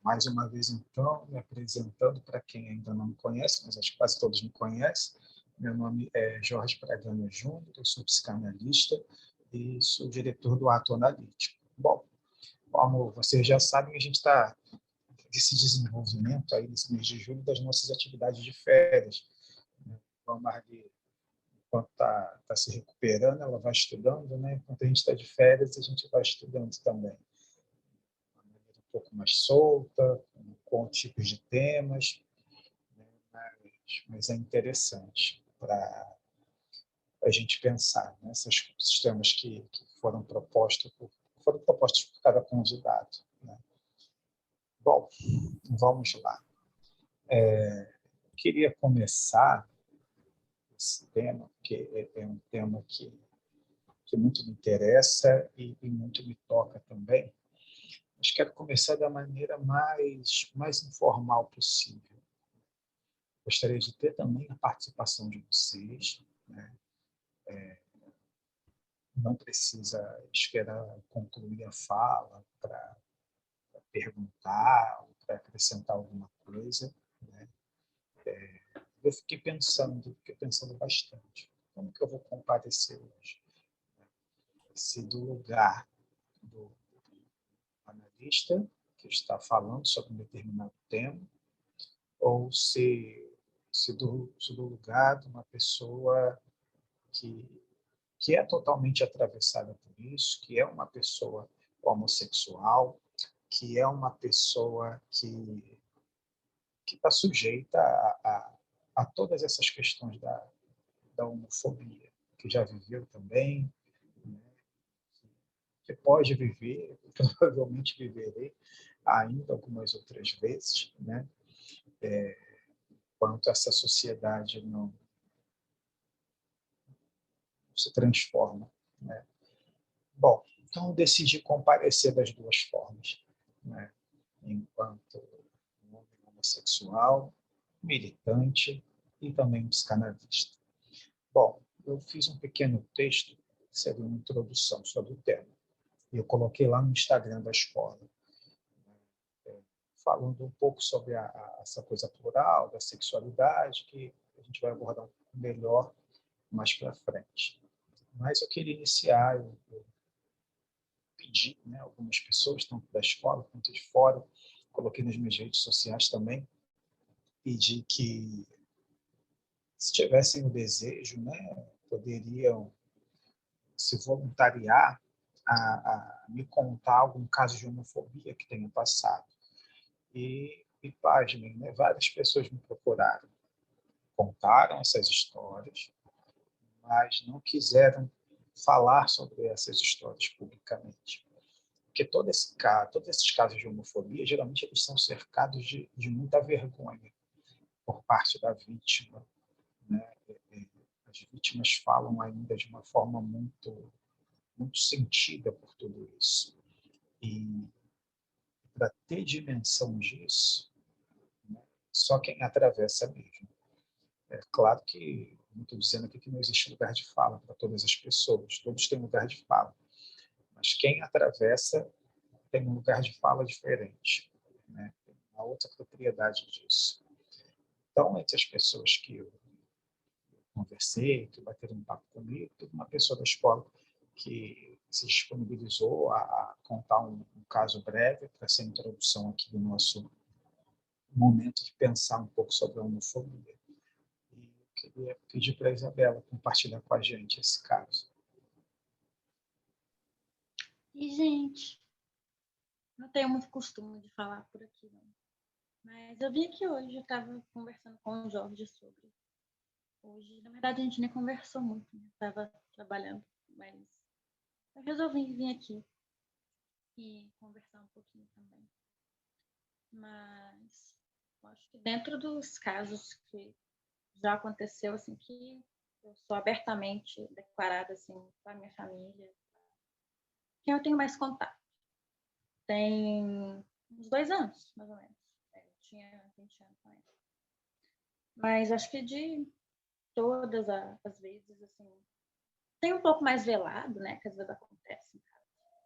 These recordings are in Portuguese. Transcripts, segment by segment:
Mais uma vez, então, me apresentando para quem ainda não me conhece, mas acho que quase todos me conhecem. Meu nome é Jorge Pregano Júnior, eu sou psicanalista e sou diretor do Ato Analítico. Bom, como vocês já sabem, a gente está nesse desenvolvimento aí nesse mês de julho das nossas atividades de férias. Então, a Marli, enquanto está se recuperando, ela vai estudando, né? Enquanto a gente está de férias, a gente vai estudando também. De uma maneira um pouco mais solta, com tipos de temas, né? Mas é interessante para a gente pensar nesses sistemas que foram propostos por cada convidado, né? Bom, vamos lá. Queria começar esse tema, que é um tema que muito me interessa e muito me toca também. Mas quero começar da maneira mais informal possível. Gostaria de ter também a participação de vocês, né? Não precisa esperar concluir a fala para perguntar ou para acrescentar alguma coisa, né? Eu fiquei pensando bastante. Como que eu vou comparecer hoje? Se do lugar do analista que está falando sobre um determinado tema, ou se do lugar de uma pessoa que, que é totalmente atravessada por isso, que é uma pessoa homossexual, que é uma pessoa que está sujeita a todas essas questões da homofobia, que já viveu também, né? Que pode viver, provavelmente viverei ainda algumas outras vezes, né? Quanto essa sociedade não se transforma, né? Bom, então eu decidi comparecer das duas formas, né? Enquanto um homem homossexual, militante e também um psicanalista. Bom, eu fiz um pequeno texto, que seria uma introdução sobre o tema, e eu coloquei lá no Instagram da escola, falando um pouco sobre essa coisa plural, da sexualidade, que a gente vai abordar um pouco melhor mais para frente. Mas eu queria iniciar, eu pedi, né, algumas pessoas, tanto da escola quanto de fora, coloquei nas minhas redes sociais também, pedi que, se tivessem o desejo, né, poderiam se voluntariar a me contar algum caso de homofobia que tenha passado. E pasmem, né, várias pessoas me procuraram, contaram essas histórias, mas não quiseram falar sobre essas histórias publicamente. Porque todos esses casos de homofobia, geralmente eles são cercados de muita vergonha por parte da vítima, né? As vítimas falam ainda de uma forma muito sentida por tudo isso. E para ter dimensão disso, né, só quem atravessa mesmo. É claro que não estou dizendo aqui que não existe lugar de fala para todas as pessoas, todos têm lugar de fala, mas quem atravessa tem um lugar de fala diferente, né? Tem uma outra propriedade disso. Então, entre as pessoas que eu conversei, que bateram um papo comigo, teve uma pessoa da escola que se disponibilizou a contar um caso breve para essa introdução aqui do nosso momento de pensar um pouco sobre a homofobia. E eu queria pedir para a Isabela compartilhar com a gente esse caso. E, gente, não tenho muito costume de falar por aqui, não. Mas eu vim aqui hoje, eu estava conversando com o Jorge sobre. Hoje, na verdade, a gente nem conversou muito, né? Estava trabalhando, mas eu resolvi vir aqui e conversar um pouquinho também. Mas eu acho que dentro dos casos que já aconteceu, assim, que eu sou abertamente declarada, assim, para minha família, quem eu tenho mais contato. Tem uns 2 anos, mais ou menos. Eu tinha 20 anos com ele. Mas acho que de todas as vezes, assim, tem um pouco mais velado, né? Que às vezes acontece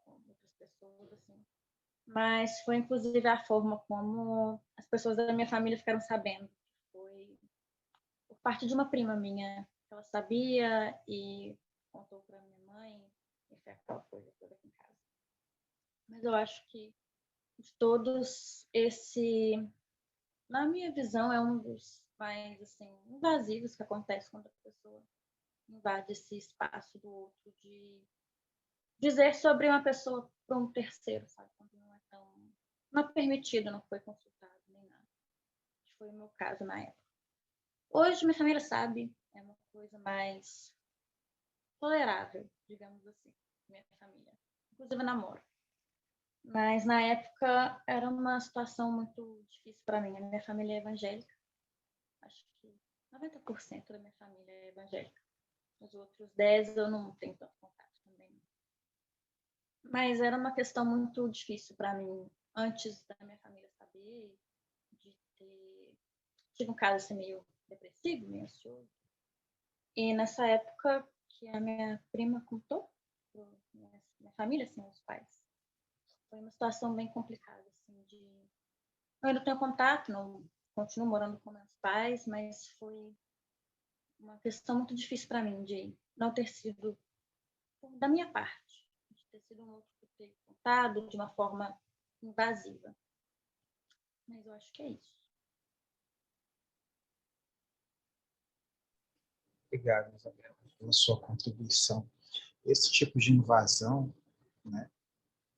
com outras pessoas, assim. mas foi inclusive a forma como as pessoas da minha família ficaram sabendo. Foi por parte de uma prima minha, que ela sabia e contou para minha mãe, e foi aquela coisa toda aqui em casa. Mas eu acho que de todos, esse, na minha visão, é um dos mais assim, invasivos que acontece quando a pessoa invade esse espaço do outro, de dizer sobre uma pessoa para um terceiro, sabe? Quando não é tão. Não é permitido, não foi consultado, nem nada. Foi o meu caso na época. Hoje, minha família sabe, é uma coisa mais tolerável, digamos assim, minha família. Inclusive, namoro. Mas na época era uma situação muito difícil para mim. A minha família é evangélica. Acho que 90% da minha família é evangélica. Os outros 10 eu não tenho tanto contato também. Mas era uma questão muito difícil para mim, antes da minha família saber, de ter. Tive um caso assim, meio depressivo, meio ansioso. E nessa época que a minha prima contou, minha família, assim, os pais, foi uma situação bem complicada, assim, de. Eu ainda tenho contato, não continuo morando com meus pais, mas foi uma questão muito difícil para mim de não ter sido da minha parte, de ter sido um outro que ter contado de uma forma invasiva. Mas eu acho que é isso. Obrigado, Isabela, pela sua contribuição. Esse tipo de invasão, né,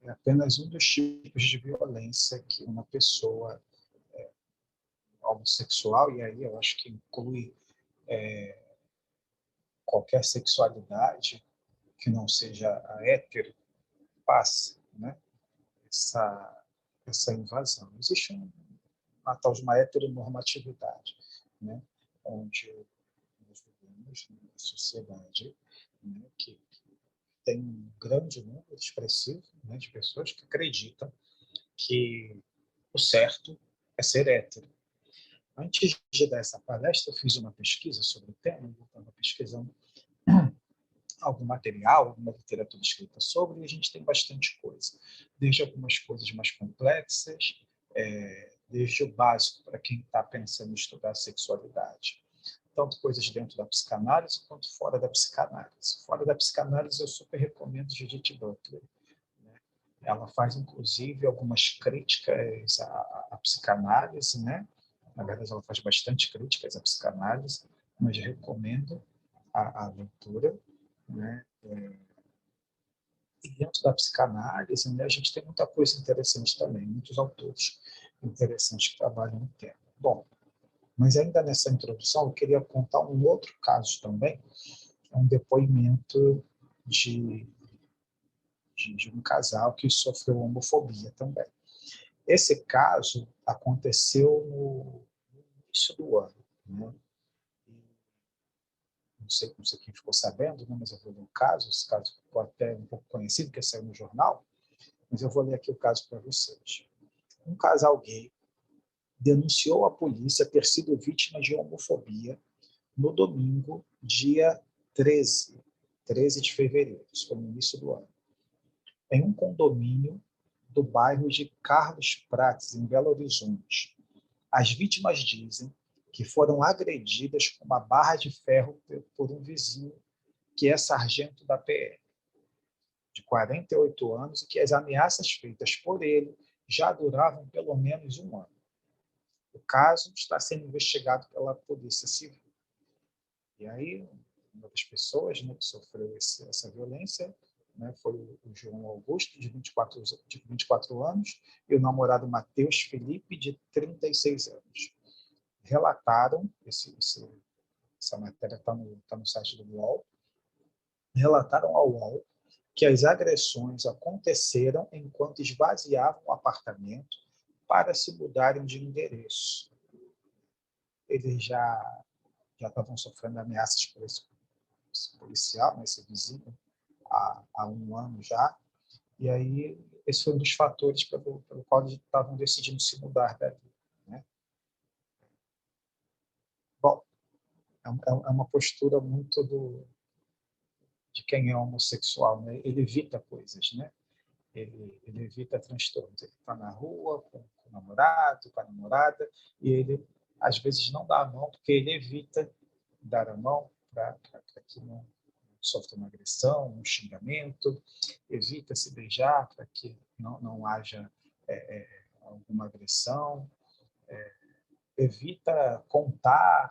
é apenas um dos tipos de violência que uma pessoa homossexual, e aí eu acho que inclui qualquer sexualidade que não seja a hétero, passa, né? essa, essa invasão. Existe uma tal de uma heteronormatividade, né? Onde nós vivemos numa sociedade, né, que tem um grande número expressivo, né, de pessoas que acreditam que o certo é ser hétero. Antes de dar essa palestra, eu fiz uma pesquisa sobre o tema, eu estava pesquisando algum material, alguma literatura escrita sobre, e a gente tem bastante coisa. Desde algumas coisas mais complexas, desde o básico para quem está pensando em estudar sexualidade. Tanto coisas dentro da psicanálise quanto fora da psicanálise. Fora da psicanálise, eu super recomendo Judith Butler. Né? Ela faz, inclusive, algumas críticas à psicanálise, né? Na verdade, ela faz bastante críticas à psicanálise, mas recomendo a leitura. Né? E dentro da psicanálise, né, a gente tem muita coisa interessante também, muitos autores interessantes que trabalham no tema. Bom, mas ainda nessa introdução, eu queria contar um outro caso também, um depoimento de um casal que sofreu homofobia também. Esse caso aconteceu no início do ano. Né? Não sei quem ficou sabendo, né, mas eu vou ler o caso. Esse caso ficou até um pouco conhecido, porque saiu no jornal, mas eu vou ler aqui o caso para vocês. Um casal gay denunciou à polícia ter sido vítima de homofobia no domingo, dia 13 de fevereiro, isso foi no início do ano, em um condomínio do bairro de Carlos Prates, em Belo Horizonte. As vítimas dizem que foram agredidas com uma barra de ferro por um vizinho que é sargento da PM, de 48 anos, e que as ameaças feitas por ele já duravam pelo menos um ano. O caso está sendo investigado pela Polícia Civil. E aí, uma das pessoas, né, que sofreu essa violência, né, foi o João Augusto, de 24 anos, e o namorado Matheus Felipe, de 36 anos. Relataram, essa matéria está no site do UOL, relataram ao UOL que as agressões aconteceram enquanto esvaziavam o apartamento para se mudarem de endereço. Eles já estavam sofrendo ameaças por esse policial, né, esse vizinho, há um ano já, e aí esse foi um dos fatores pelo qual eles estavam decidindo se mudar dali. Né? Bom, é uma postura muito de quem é homossexual, né? Ele evita coisas, né? ele evita transtornos. Ele está na rua com o namorado, com a namorada, e ele, às vezes, não dá a mão, porque ele evita dar a mão para que não sofra uma agressão, um xingamento, evita se beijar para que não haja alguma agressão, evita contar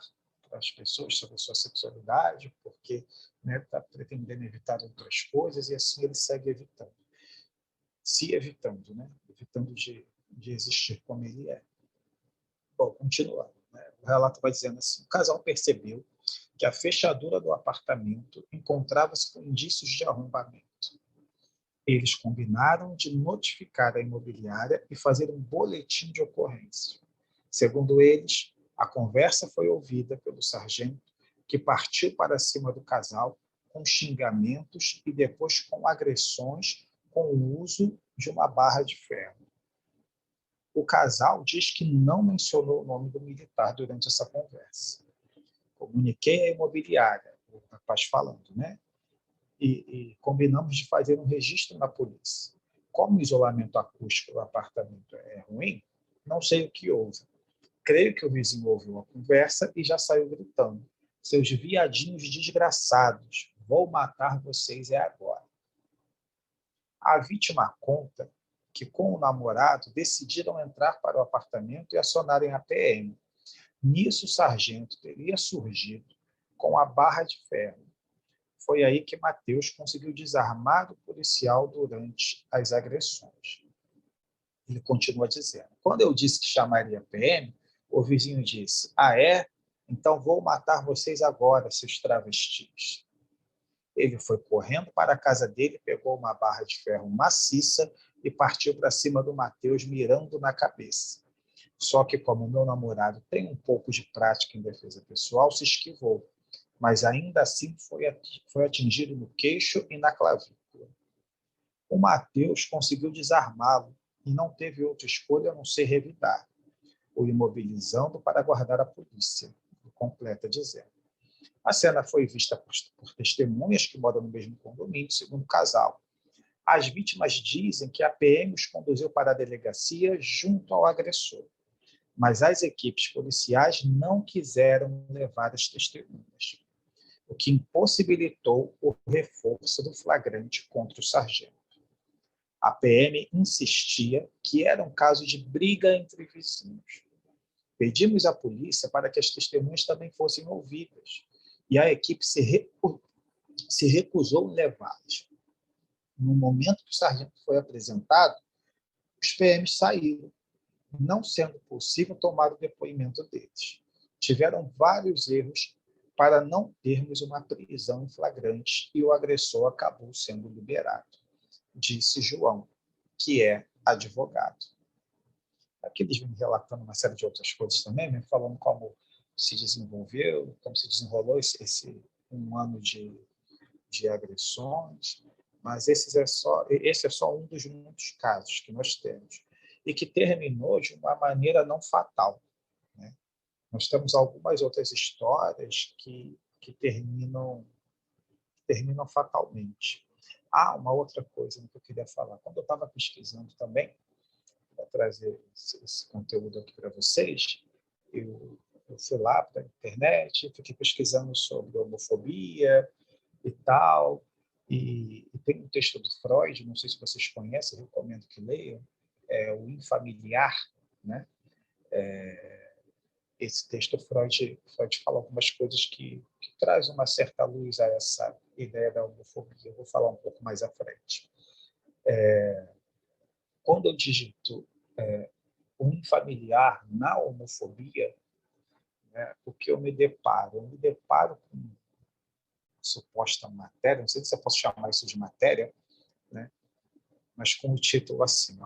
para as pessoas sobre a sua sexualidade, porque está pretendendo evitar outras coisas, e assim ele segue evitando. Se evitando, evitando de existir como ele é. Bom, continuando. O relato vai dizendo assim: o casal percebeu que a fechadura do apartamento encontrava-se com indícios de arrombamento. Eles combinaram de notificar a imobiliária e fazer um boletim de ocorrência. Segundo eles, a conversa foi ouvida pelo sargento, que partiu para cima do casal com xingamentos e depois com agressões com o uso de uma barra de ferro. O casal diz que não mencionou o nome do militar durante essa conversa. Comuniquei à imobiliária, o rapaz falando, e combinamos de fazer um registro na polícia. Como o isolamento acústico do apartamento é ruim, não sei o que houve. Creio que o vizinho ouviu a conversa e já saiu gritando: seus viadinhos desgraçados, vou matar vocês agora. A vítima conta que, com o namorado, decidiram entrar para o apartamento e acionarem a PM. Nisso, o sargento teria surgido com a barra de ferro. Foi aí que Mateus conseguiu desarmar o policial durante as agressões. Ele continua dizendo: quando eu disse que chamaria a PM, o vizinho disse: ah, é? Então vou matar vocês agora, seus travestis. Ele foi correndo para a casa dele, pegou uma barra de ferro maciça e partiu para cima do Mateus, mirando na cabeça. Só que, como meu namorado tem um pouco de prática em defesa pessoal, se esquivou, mas ainda assim foi atingido no queixo e na clavícula. O Mateus conseguiu desarmá-lo e não teve outra escolha a não ser revidar, o imobilizando para aguardar a polícia, completa dizendo. A cena foi vista por testemunhas que moram no mesmo condomínio, segundo o casal. As vítimas dizem que a PM os conduziu para a delegacia junto ao agressor, mas as equipes policiais não quiseram levar as testemunhas, o que impossibilitou o reforço do flagrante contra o sargento. A PM insistia que era um caso de briga entre vizinhos. Pedimos à polícia para que as testemunhas também fossem ouvidas, e a equipe se recusou em levá-las. No momento que o sargento foi apresentado, os PMs saíram, não sendo possível tomar o depoimento deles. Tiveram vários erros para não termos uma prisão em flagrante e o agressor acabou sendo liberado, disse João, que é advogado. Aqui eles vêm relatando uma série de outras coisas também, vem falando como se desenvolveu, como se desenrolou esse um ano de agressões, mas esse é só um dos muitos casos que nós temos, e que terminou de uma maneira não fatal. Nós temos algumas outras histórias que terminam fatalmente. Uma outra coisa que eu queria falar. Quando eu estava pesquisando também, para trazer esse conteúdo aqui para vocês, eu fui lá para a internet, fiquei pesquisando sobre homofobia e tal, e tem um texto do Freud, não sei se vocês conhecem, eu recomendo que leiam, o Infamiliar, esse texto Freud fala algumas coisas que traz uma certa luz a essa ideia da homofobia. Eu vou falar um pouco mais à frente. Quando eu digito um familiar na homofobia, o que eu me deparo? Eu me deparo com suposta matéria, não sei se eu posso chamar isso de matéria, mas com o título assim,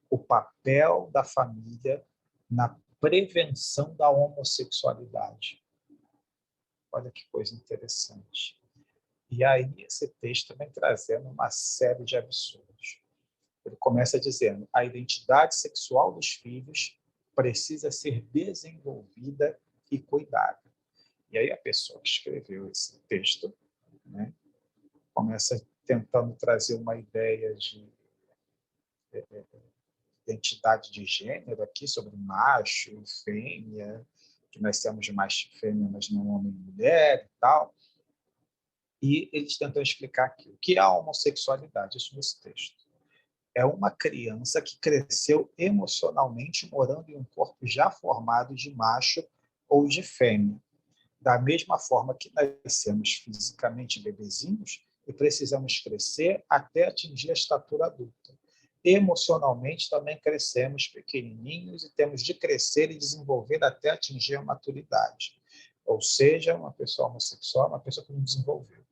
o papel da família na prevenção da homossexualidade. Olha que coisa interessante. E aí esse texto vem trazendo uma série de absurdos. Ele começa dizendo: a identidade sexual dos filhos precisa ser desenvolvida e cuidada. E aí a pessoa que escreveu esse texto começa tentando trazer uma ideia de identidade de gênero aqui, sobre macho e fêmea, que nós temos macho e fêmea, mas não homem e mulher e tal. E eles tentam explicar aqui o que é a homossexualidade, isso nesse texto. É uma criança que cresceu emocionalmente morando em um corpo já formado de macho ou de fêmea. Da mesma forma que nascemos fisicamente bebezinhos e precisamos crescer até atingir a estatura adulta. Emocionalmente também crescemos pequenininhos e temos de crescer e desenvolver até atingir a maturidade. Ou seja, uma pessoa homossexual é uma pessoa que não desenvolveu.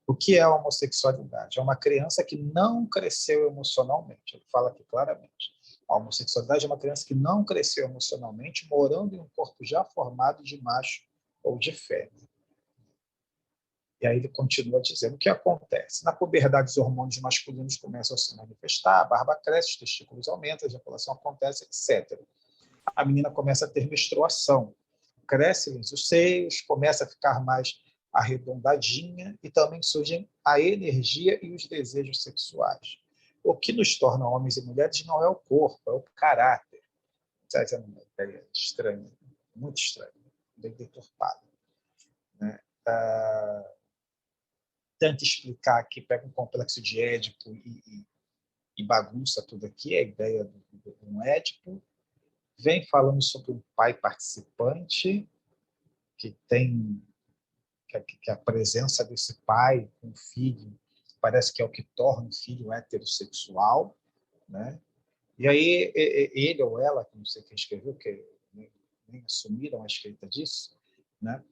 O que é a homossexualidade? É uma criança que não cresceu emocionalmente. Ele fala aqui claramente. A homossexualidade é uma criança que não cresceu emocionalmente, morando em um corpo já formado de macho ou de fêmea. E aí ele continua dizendo o que acontece. Na puberdade, os hormônios masculinos começam a se manifestar, a barba cresce, os testículos aumentam, a ejaculação acontece, etc. A menina começa a ter menstruação, crescem-lhes os seios, começa a ficar mais arredondadinha e também surgem a energia e os desejos sexuais. O que nos torna homens e mulheres não é o corpo, é o caráter. Essa é uma ideia estranha, muito estranha, bem deturpada. Né? Tenta explicar aqui, pega um complexo de Édipo e bagunça tudo aqui, a ideia de um Édipo. Vem falando sobre um pai participante, que tem que a presença desse pai com o filho parece que é o que torna o filho heterossexual, né? E aí ele ou ela, não sei quem escreveu, que nem assumiram a escrita disso, né?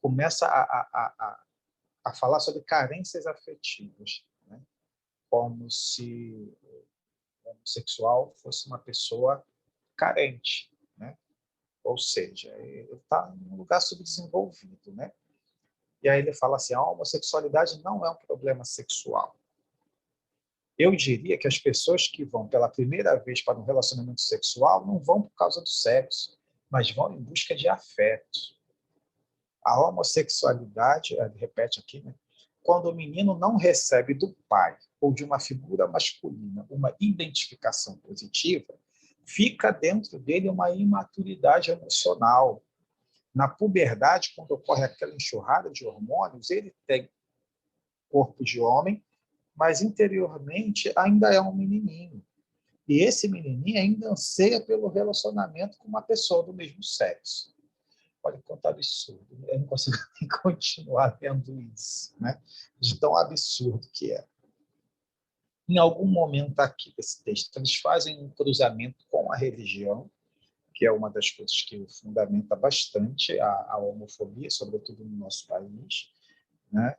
Começa a falar sobre carências afetivas, né? Como se o homossexual fosse uma pessoa carente, né? Ou seja, ele está em um lugar subdesenvolvido, né? E aí ele fala assim, a homossexualidade não é um problema sexual. Eu diria que as pessoas que vão pela primeira vez para um relacionamento sexual não vão por causa do sexo, mas vão em busca de afeto. A homossexualidade, ele repete aqui, né? Quando o menino não recebe do pai ou de uma figura masculina uma identificação positiva, fica dentro dele uma imaturidade emocional. Na puberdade, quando ocorre aquela enxurrada de hormônios, ele tem corpo de homem, mas interiormente ainda é um menininho. E esse menininho ainda anseia pelo relacionamento com uma pessoa do mesmo sexo. Olha quanto absurdo. Eu não consigo nem continuar vendo isso, né? De tão absurdo que é. Em algum momento aqui desse texto, eles fazem um cruzamento com a religião, que é uma das coisas que fundamenta bastante a homofobia, sobretudo no nosso país, né?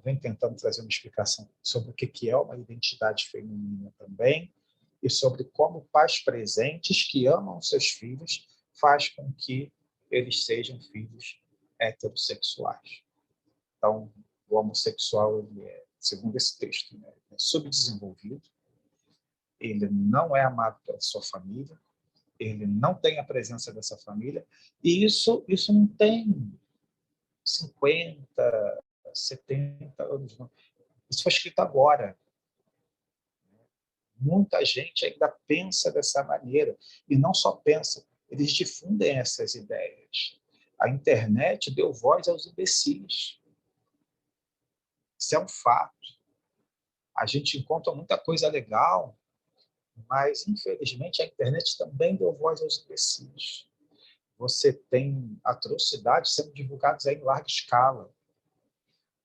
Vem tentando trazer uma explicação sobre o que é uma identidade feminina também, e sobre como pais presentes que amam seus filhos faz com que eles sejam filhos heterossexuais. Então, o homossexual, ele é, segundo esse texto, né, é subdesenvolvido, ele não é amado pela sua família, ele não tem a presença dessa família, e isso não tem 50, 70 anos, não. Isso foi escrito agora. Muita gente ainda pensa dessa maneira, e não só pensa, eles difundem essas ideias. A internet deu voz aos imbecis. Isso é um fato. A gente encontra muita coisa legal, mas, infelizmente, a internet também deu voz aos imbecis. Você tem atrocidades sendo divulgadas em larga escala.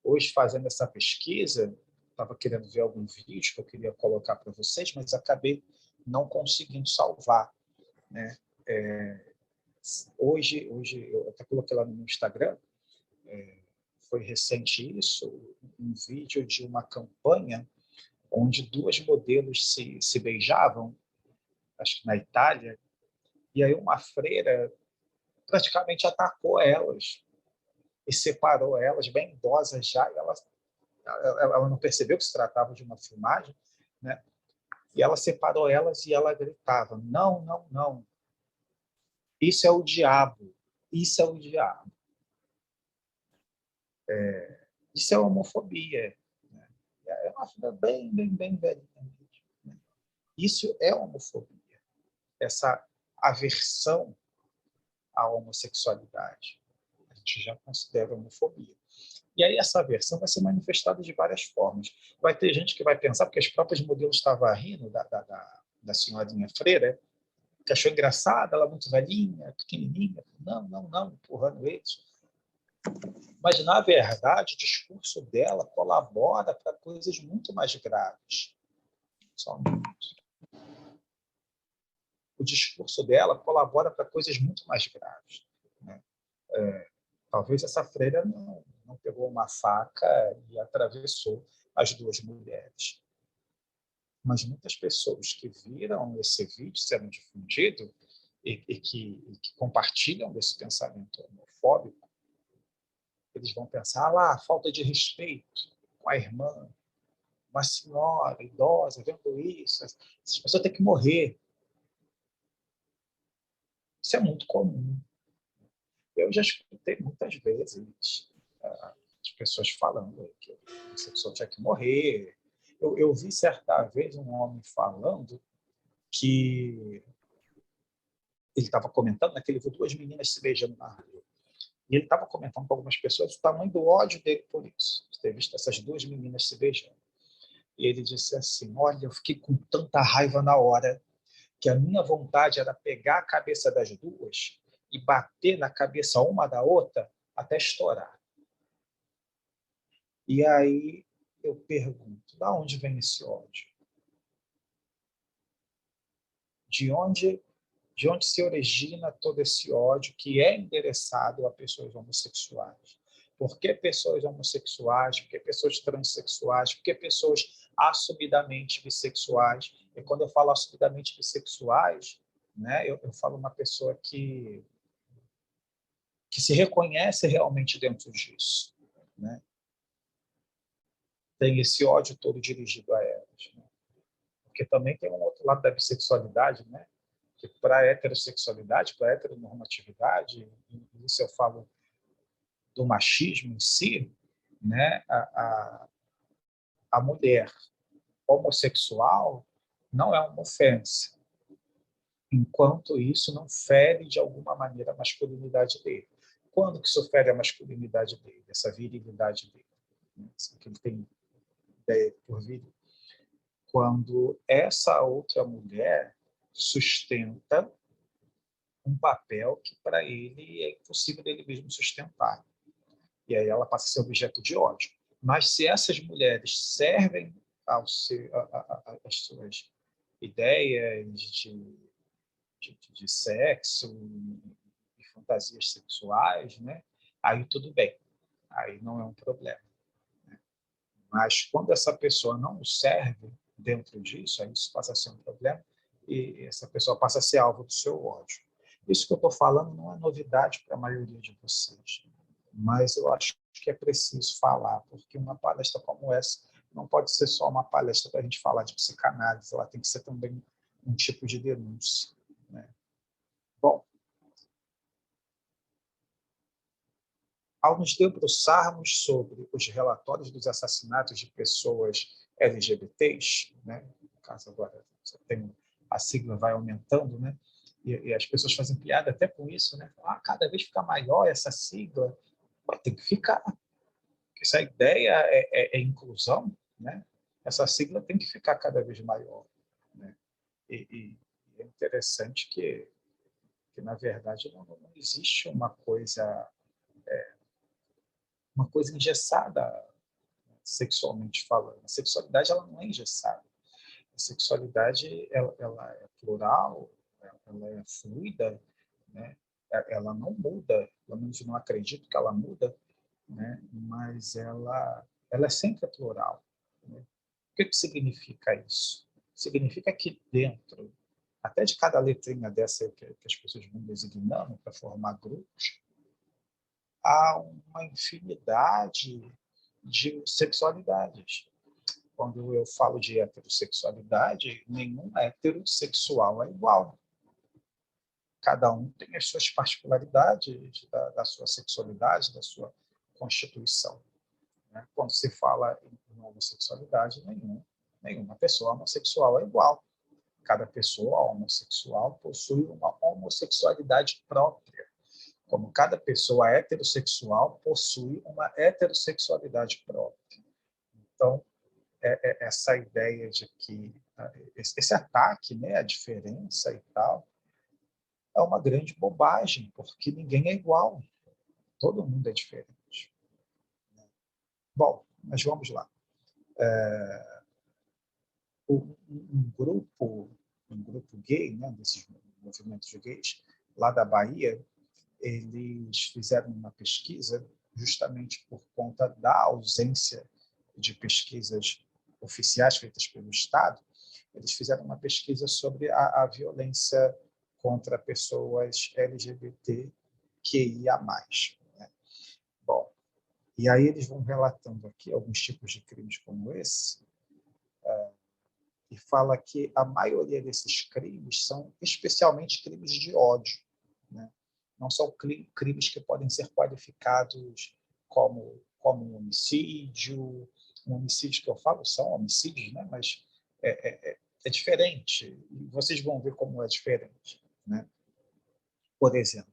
Hoje, fazendo essa pesquisa, estava querendo ver algum vídeo que eu queria colocar para vocês, mas acabei não conseguindo salvar, né? Hoje eu até coloquei lá no meu Instagram, foi recente isso, um vídeo de uma campanha onde duas modelos se beijavam, acho que na Itália, e aí uma freira praticamente atacou elas e separou elas, bem idosas já, e ela não percebeu que se tratava de uma filmagem, né? E ela separou elas e ela gritava, não, não, não, isso é o diabo, isso é o diabo. Isso é homofobia. uma vida bem velhinha mesmo, né? Isso é homofobia, essa aversão à homossexualidade. A gente já considera homofobia. E aí essa aversão vai ser manifestada de várias formas. Vai ter gente que vai pensar, porque as próprias modelos estavam rindo da senhorinha freira, que achou engraçada, ela muito velhinha, pequenininha. Não, empurrando eles. Mas, na verdade, o discurso dela colabora para coisas muito mais graves. Só um minuto. O discurso dela colabora para coisas muito mais graves, né? Talvez essa freira não pegou uma faca e atravessou as duas mulheres. Mas muitas pessoas que viram esse vídeo sendo difundido e que compartilham desse pensamento homofóbico, eles vão pensar lá, falta de respeito com a irmã, uma senhora idosa vendo isso, essas pessoas têm que morrer. Isso é muito comum. Eu já escutei muitas vezes as pessoas falando que o homossexual tinha que morrer. Eu vi certa vez um homem falando que ele estava comentando, né, que ele viu duas meninas se beijando na rua. E ele estava comentando com algumas pessoas o tamanho do ódio dele por isso, de ter visto essas duas meninas se beijando. E ele disse assim, olha, eu fiquei com tanta raiva na hora que a minha vontade era pegar a cabeça das duas e bater na cabeça uma da outra até estourar. E aí eu pergunto, de onde vem esse ódio? De onde se origina todo esse ódio que é endereçado a pessoas homossexuais? Por que pessoas homossexuais? Por que pessoas transexuais? Por que pessoas assumidamente bissexuais? E quando eu falo assumidamente bissexuais, né, eu falo uma pessoa que se reconhece realmente dentro disso, né? Tem esse ódio todo dirigido a elas, né? Porque também tem um outro lado da bissexualidade, né? Que para a heterossexualidade, para a heteronormatividade, isso eu falo do machismo em si, né? A mulher homossexual não é uma ofensa, enquanto isso não fere de alguma maneira a masculinidade dele. Quando que isso fere a masculinidade dele, essa virilidade dele, né? Que ele tem ideia por viril? Quando essa outra mulher sustenta um papel que para ele é impossível dele mesmo sustentar. E aí ela passa a ser objeto de ódio. Mas se essas mulheres servem às suas ideias de sexo e fantasias sexuais, né? Aí tudo bem, aí não é um problema. Né? Mas quando essa pessoa não serve dentro disso, aí isso passa a ser um problema e essa pessoa passa a ser alvo do seu ódio. Isso que eu estou falando não é novidade para a maioria de vocês, mas eu acho que é preciso falar, porque uma palestra como essa não pode ser só uma palestra para a gente falar de psicanálise, ela tem que ser também um tipo de denúncia, né? Bom, ao nos debruçarmos sobre os relatórios dos assassinatos de pessoas LGBTs, né? No caso agora você tem a sigla vai aumentando, né? E as pessoas fazem piada até com isso, né? Cada vez fica maior essa sigla, tem que ficar. Se a ideia é inclusão, né? Essa sigla tem que ficar cada vez maior, né? E é interessante que na verdade não existe uma coisa engessada sexualmente falando. A sexualidade ela não é engessada. A sexualidade ela é plural, ela é fluida, né? Ela não muda, pelo menos não acredito que ela muda, né? Mas ela é sempre plural, né? O que significa isso? Significa que dentro, até de cada letrinha dessa que as pessoas vão designando para formar grupos, há uma infinidade de sexualidades. Quando eu falo de heterossexualidade, nenhum heterossexual é igual. Cada um tem as suas particularidades da sua sexualidade, da sua constituição. né? Quando se fala em homossexualidade, nenhuma pessoa homossexual é igual. Cada pessoa homossexual possui uma homossexualidade própria, como cada pessoa heterossexual possui uma heterossexualidade própria. Então, essa ideia de que esse ataque, né, a diferença e tal, é uma grande bobagem, porque ninguém é igual, todo mundo é diferente. Bom, mas vamos lá. Um grupo gay, né, desses movimentos gays, lá da Bahia, eles fizeram uma pesquisa justamente por conta da ausência de pesquisas oficiais feitas pelo Estado. Eles fizeram uma pesquisa sobre a violência contra pessoas LGBTQIA+. Né? Bom, e aí eles vão relatando aqui alguns tipos de crimes como esse, e fala que a maioria desses crimes são especialmente crimes de ódio, né? Não são crimes que podem ser qualificados como um homicídio que eu falo são homicídios, né? Mas é diferente, e vocês vão ver como é diferente, né? Por exemplo,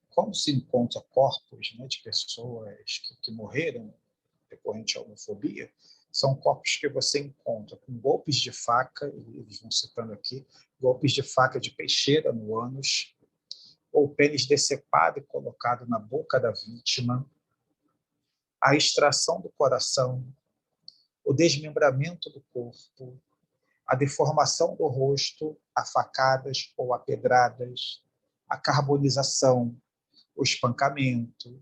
quando se encontra corpos, né, de pessoas que morreram decorrente à homofobia, são corpos que você encontra com golpes de faca, eles vão citando aqui, golpes de faca de peixeira no ânus, ou pênis decepado e colocado na boca da vítima, a extração do coração, o desmembramento do corpo, a deformação do rosto a facadas ou a pedradas, a carbonização, o espancamento,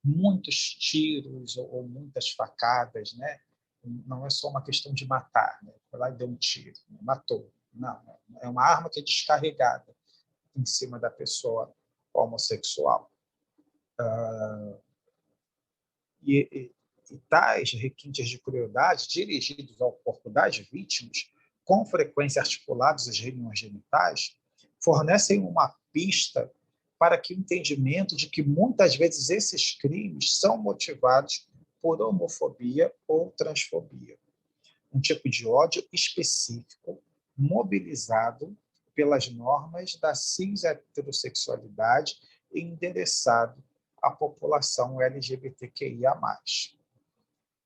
muitos tiros ou muitas facadas, né? Não é só uma questão de matar, né? Foi lá e deu um tiro, matou. Não, é uma arma que é descarregada em cima da pessoa homossexual. E tais requintes de crueldade dirigidos ao corpo das vítimas, com frequência articulados às regiões genitais, fornecem uma pista para que o entendimento de que muitas vezes esses crimes são motivados por homofobia ou transfobia, um tipo de ódio específico mobilizado pelas normas da cis-heterossexualidade e endereçado à população LGBTQIA+.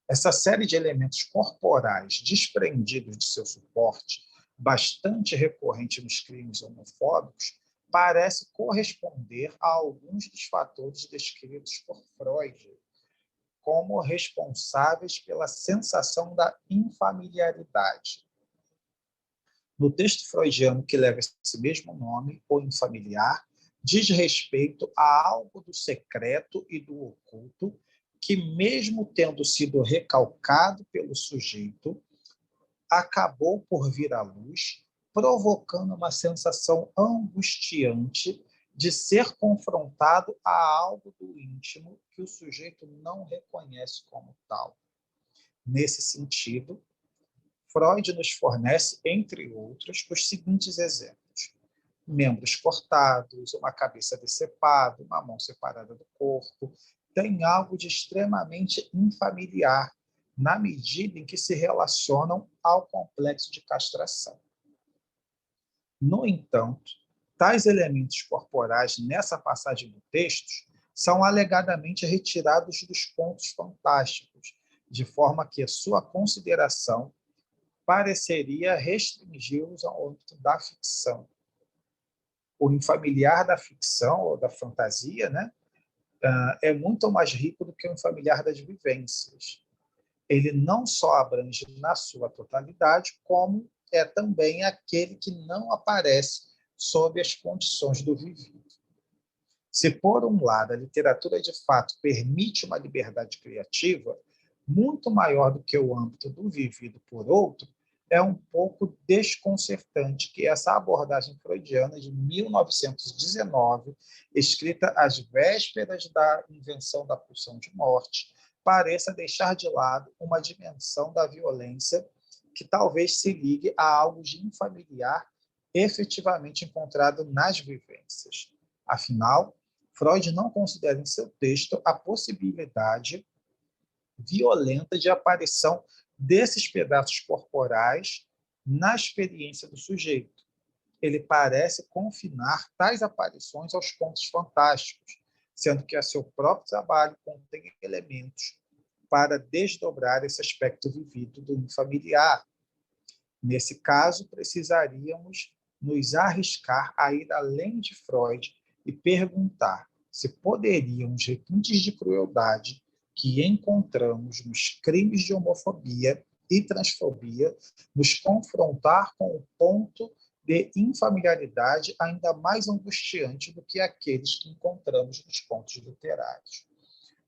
Essa série de elementos corporais desprendidos de seu suporte, bastante recorrente nos crimes homofóbicos, parece corresponder a alguns dos fatores descritos por Freud como responsáveis pela sensação da infamiliaridade. No texto freudiano que leva esse mesmo nome, o infamiliar, diz respeito a algo do secreto e do oculto que, mesmo tendo sido recalcado pelo sujeito, acabou por vir à luz, provocando uma sensação angustiante de ser confrontado a algo do íntimo que o sujeito não reconhece como tal. Nesse sentido, Freud nos fornece, entre outros, os seguintes exemplos: membros cortados, uma cabeça decepada, uma mão separada do corpo, tem algo de extremamente infamiliar, na medida em que se relacionam ao complexo de castração. No entanto, tais elementos corporais nessa passagem do texto são alegadamente retirados dos contos fantásticos, de forma que a sua consideração pareceria restringi-los ao âmbito da ficção. O infamiliar da ficção ou da fantasia, né, é muito mais rico do que o infamiliar das vivências. Ele não só abrange na sua totalidade, como é também aquele que não aparece sob as condições do vivido. Se, por um lado, a literatura de fato permite uma liberdade criativa muito maior do que o âmbito do vivido, por outro, é um pouco desconcertante que essa abordagem freudiana de 1919, escrita às vésperas da invenção da pulsão de morte, pareça deixar de lado uma dimensão da violência que talvez se ligue a algo de infamiliar efetivamente encontrado nas vivências. Afinal, Freud não considera em seu texto a possibilidade violenta de aparição desses pedaços corporais na experiência do sujeito. Ele parece confinar tais aparições aos contos fantásticos, sendo que a seu próprio trabalho contém elementos para desdobrar esse aspecto vivido do familiar. Nesse caso, precisaríamos nos arriscar a ir além de Freud e perguntar se poderiam os requintes de crueldade que encontramos nos crimes de homofobia e transfobia nos confrontar com o ponto de infamiliaridade ainda mais angustiante do que aqueles que encontramos nos contos literários.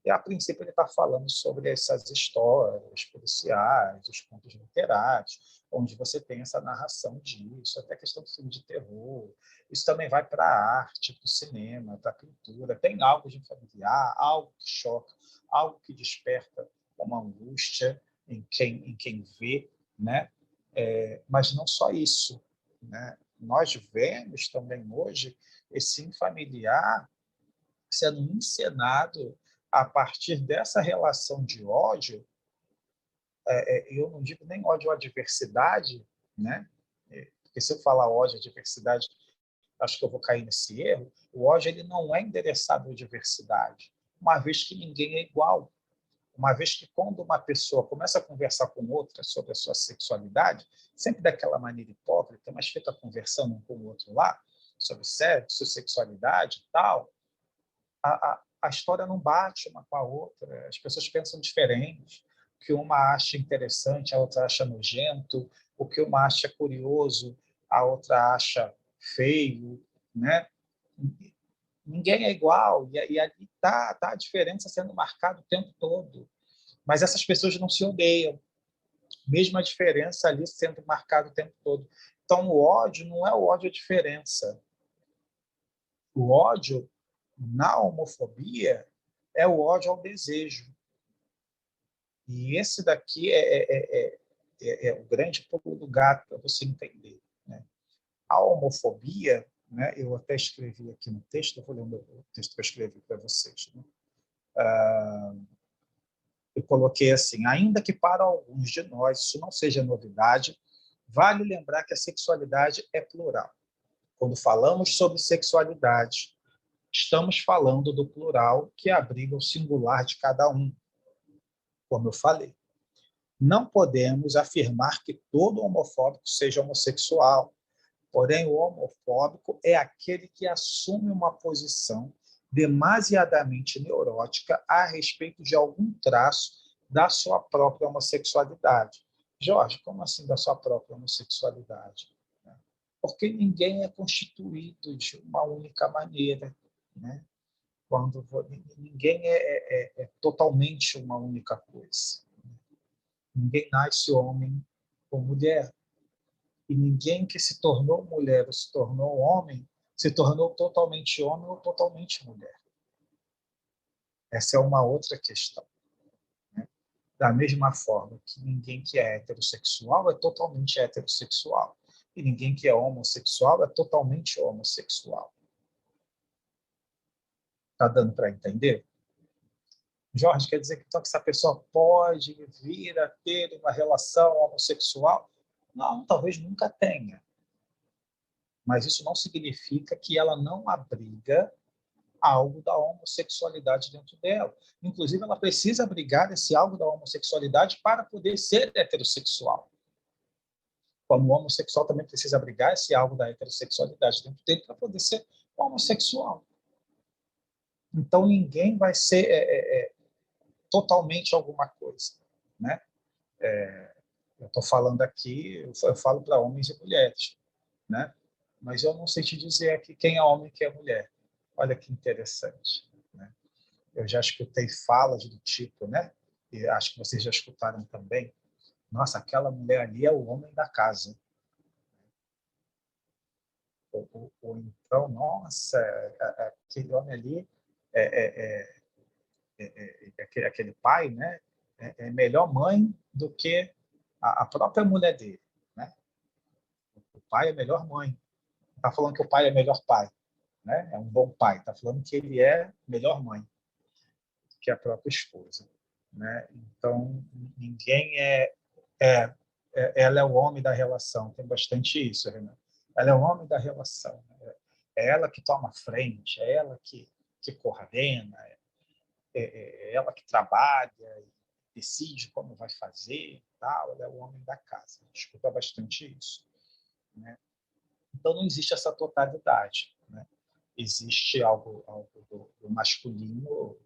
E, a princípio, ele está falando sobre essas histórias policiais, os contos literários, onde você tem essa narração disso, até a questão do filme de terror. Isso também vai para a arte, para o cinema, para a pintura. Tem algo de familiar, algo que choca, algo que desperta uma angústia em quem vê, né? Mas não só isso, né? Nós vemos também hoje esse familiar sendo encenado a partir dessa relação de ódio. Eu não digo nem ódio à diversidade, né? Porque se eu falar ódio à diversidade, acho que eu vou cair nesse erro. O ódio ele não é endereçado à diversidade, uma vez que ninguém é igual. Uma vez que quando uma pessoa começa a conversar com outra sobre a sua sexualidade, sempre daquela maneira hipócrita, mas fica conversando um com o outro lá, sobre sexo, sexualidade e tal, a história não bate uma com a outra, as pessoas pensam diferente, o que uma acha interessante, a outra acha nojento, o que uma acha curioso, a outra acha feio, né? Ninguém é igual, e ali está a diferença sendo marcada o tempo todo. Mas essas pessoas não se odeiam, mesmo a diferença ali sendo marcada o tempo todo. Então, o ódio não é o ódio à diferença. O ódio na homofobia é o ódio ao desejo. E esse daqui é o grande pulo do gato para você entender, né? A homofobia, né, eu até escrevi aqui no texto, eu vou ler o texto que eu escrevi para vocês, né? Eu coloquei assim: ainda que para alguns de nós isso não seja novidade, vale lembrar que a sexualidade é plural. Quando falamos sobre sexualidade, estamos falando do plural que abriga o singular de cada um, como eu falei. Não podemos afirmar que todo homofóbico seja homossexual, porém o homofóbico é aquele que assume uma posição demasiadamente neurótica a respeito de algum traço da sua própria homossexualidade. Jorge, como assim da sua própria homossexualidade? Porque ninguém é constituído de uma única maneira, né? Quando ninguém é totalmente uma única coisa. Ninguém nasce homem ou mulher. E ninguém que se tornou mulher ou se tornou homem se tornou totalmente homem ou totalmente mulher. Essa é uma outra questão, né? Da mesma forma que ninguém que é heterossexual é totalmente heterossexual. E ninguém que é homossexual é totalmente homossexual. Está dando para entender? Jorge, quer dizer que, então, que essa pessoa pode vir a ter uma relação homossexual? Não, talvez nunca tenha. Mas isso não significa que ela não abriga algo da homossexualidade dentro dela. Inclusive, ela precisa abrigar esse algo da homossexualidade para poder ser heterossexual. Como o homossexual também precisa abrigar esse algo da heterossexualidade dentro dele para poder ser homossexual. Então, ninguém vai ser totalmente alguma coisa, né? Eu estou falando aqui, eu falo para homens e mulheres, né? Mas eu não sei te dizer aqui quem é homem e quem é mulher. Olha que interessante, né? Eu já escutei falas do tipo, né? E acho que vocês já escutaram também. Nossa, aquela mulher ali é o homem da casa. Ou então, nossa, aquele homem ali aquele pai, né? É melhor mãe do que a própria mulher dele, né? O pai é melhor mãe. Não está falando que o pai é melhor pai, né? É um bom pai. Está falando que ele é melhor mãe que a própria esposa. né? Então, ninguém é, ela é o homem da relação, tem bastante isso, Renan. Ela é o homem da relação, né? É ela que toma frente, é ela que coordena, é ela que trabalha, decide como vai fazer, tal. Ela é o homem da casa. Escuta bastante isso, né? Então não existe essa totalidade, né? Existe algo do masculino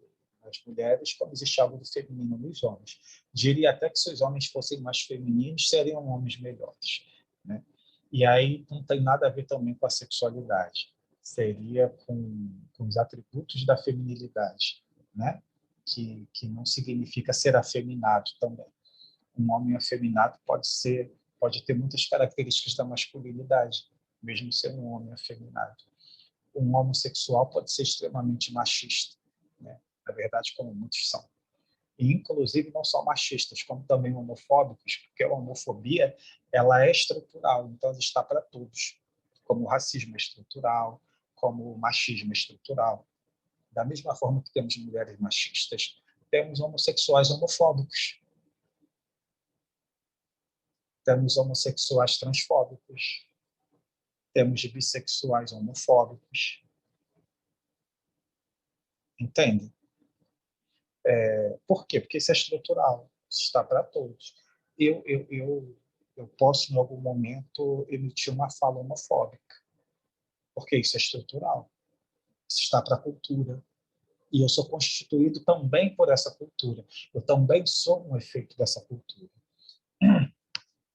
nas mulheres, como existe algo do feminino nos homens. Diria até que se os homens fossem mais femininos, seriam homens melhores, né? E aí não tem nada a ver também com a sexualidade. Seria com os atributos da feminilidade, né? Que não significa ser afeminado também. Um homem afeminado pode ter muitas características da masculinidade, mesmo sendo um homem afeminado. Um homossexual pode ser extremamente machista, né? Na verdade, como muitos são. E, inclusive, não só machistas, como também homofóbicos, porque a homofobia ela é estrutural, então ela está para todos, como o racismo é estrutural, como o machismo é estrutural. Da mesma forma que temos mulheres machistas, temos homossexuais homofóbicos, temos homossexuais transfóbicos, temos bissexuais homofóbicos, entende? Por quê? Porque isso é estrutural, isso está para todos. Eu posso, em algum momento, emitir uma fala homofóbica, porque isso é estrutural, isso está para a cultura. E eu sou constituído também por essa cultura. Eu também sou um efeito dessa cultura.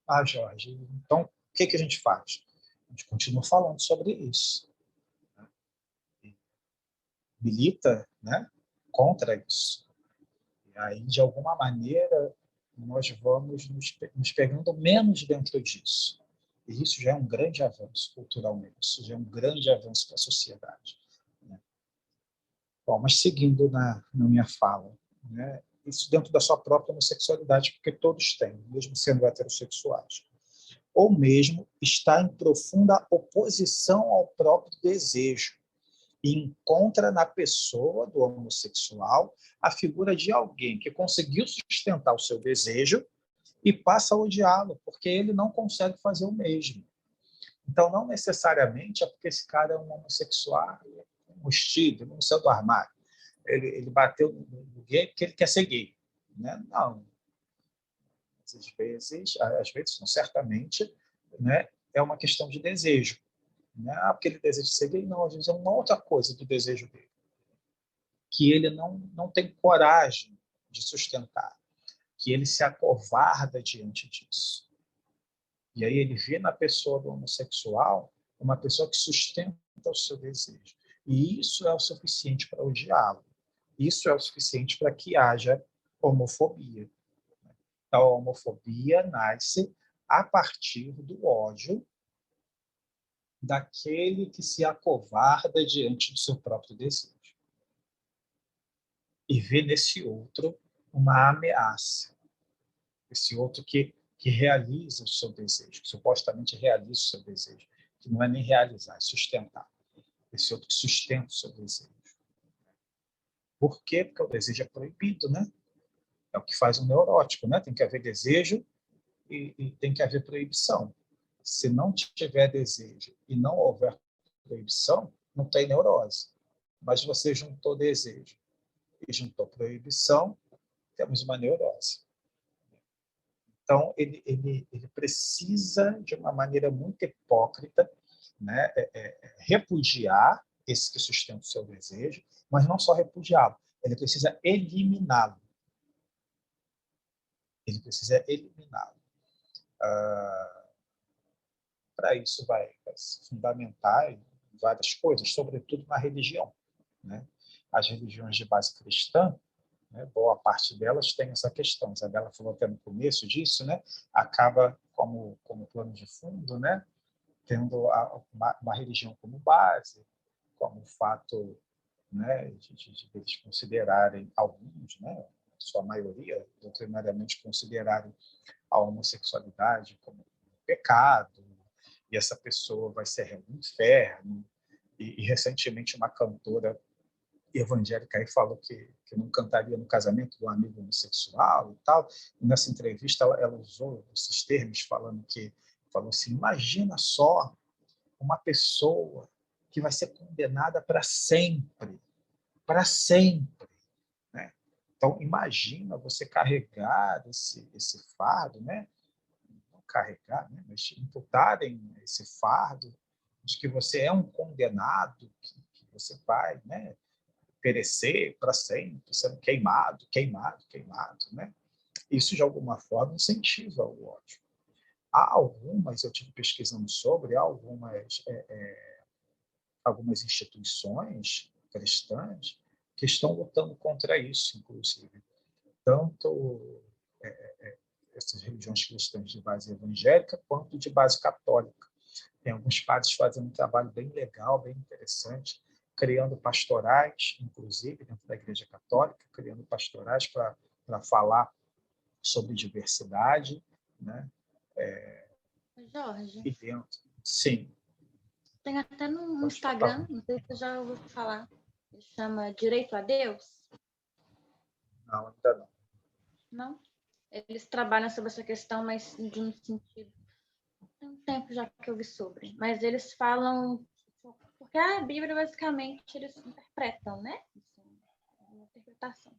Ah, Jorge, então o que a gente faz? A gente continua falando sobre isso. Milita, né, contra isso. E aí, de alguma maneira, nós vamos nos pegando menos dentro disso. E isso já é um grande avanço culturalmente, isso já é um grande avanço para a sociedade, né? Bom, mas seguindo na minha fala, né, isso dentro da sua própria homossexualidade, porque todos têm, mesmo sendo heterossexuais. Ou mesmo está em profunda oposição ao próprio desejo e encontra na pessoa do homossexual a figura de alguém que conseguiu sustentar o seu desejo e passa a odiá-lo, porque ele não consegue fazer o mesmo. Então, não necessariamente é porque esse cara é um homossexual, um hostil, não saiu do armário. Ele bateu no gay porque ele quer ser gay, né? Não. Às vezes, não, certamente, né, é uma questão de desejo. Né? Ah, porque ele deseja ser gay? Não, às vezes é uma outra coisa do desejo dele, que ele não tem coragem de sustentar, que ele se acovarda diante disso. E aí ele vê na pessoa do homossexual uma pessoa que sustenta o seu desejo. E isso é o suficiente para odiá-lo. Isso é o suficiente para que haja homofobia. Então, a homofobia nasce a partir do ódio daquele que se acovarda diante do seu próprio desejo e vê nesse outro uma ameaça, esse outro que realiza o seu desejo, que supostamente realiza o seu desejo, que não é nem realizar, é sustentar. Esse outro que sustenta o seu desejo. Por quê? Porque o desejo é proibido, né? É o que faz um neurótico, né? Tem que haver desejo e tem que haver proibição. Se não tiver desejo e não houver proibição, não tem neurose. Mas você juntou desejo e juntou proibição, temos uma neurose. Então, ele precisa, de uma maneira muito hipócrita, né, repudiar esse que sustenta o seu desejo, mas não só repudiá-lo, ele precisa eliminá-lo. Ele precisa eliminá-lo. Para isso, vai se fundamentar em várias coisas, sobretudo na religião, né? As religiões de base cristã, né, boa parte delas tem essa questão. Isabela falou até no começo disso, né? Acaba como plano de fundo, né? Tendo uma religião como base, como fato, né, de eles considerarem alguns, né, sua maioria, doutrinariamente considerarem a homossexualidade como um pecado, e essa pessoa vai ser réu no inferno. E recentemente uma cantora evangélica aí falou que não cantaria no casamento do amigo homossexual e tal. E nessa entrevista ela usou esses termos falou assim: imagina só uma pessoa que vai ser condenada para sempre, né? Então imagina você carregar esse fardo, né? Não carregar, né? Mas imputarem esse fardo de que você é um condenado, que você vai, né? Perecer para sempre, sendo queimado, queimado, queimado, né? Isso de alguma forma incentiva o ódio. Há algumas, eu tive pesquisando sobre, há algumas instituições cristãs que estão lutando contra isso, inclusive. Tanto essas religiões cristãs de base evangélica, quanto de base católica. Tem alguns padres fazendo um trabalho bem legal, bem interessante, criando pastorais, inclusive, dentro da Igreja Católica, criando pastorais para falar sobre diversidade, né? Jorge, E dentro, sim. tem até no Pode Instagram, falar. não sei se você já ouviu falar, ele chama Direito a Deus, Não, ainda não. não? Eles trabalham sobre essa questão, mas de um sentido. Tem um tempo já que eu vi sobre, mas eles falam. Porque a Bíblia, basicamente, eles interpretam, né? Assim, uma interpretação.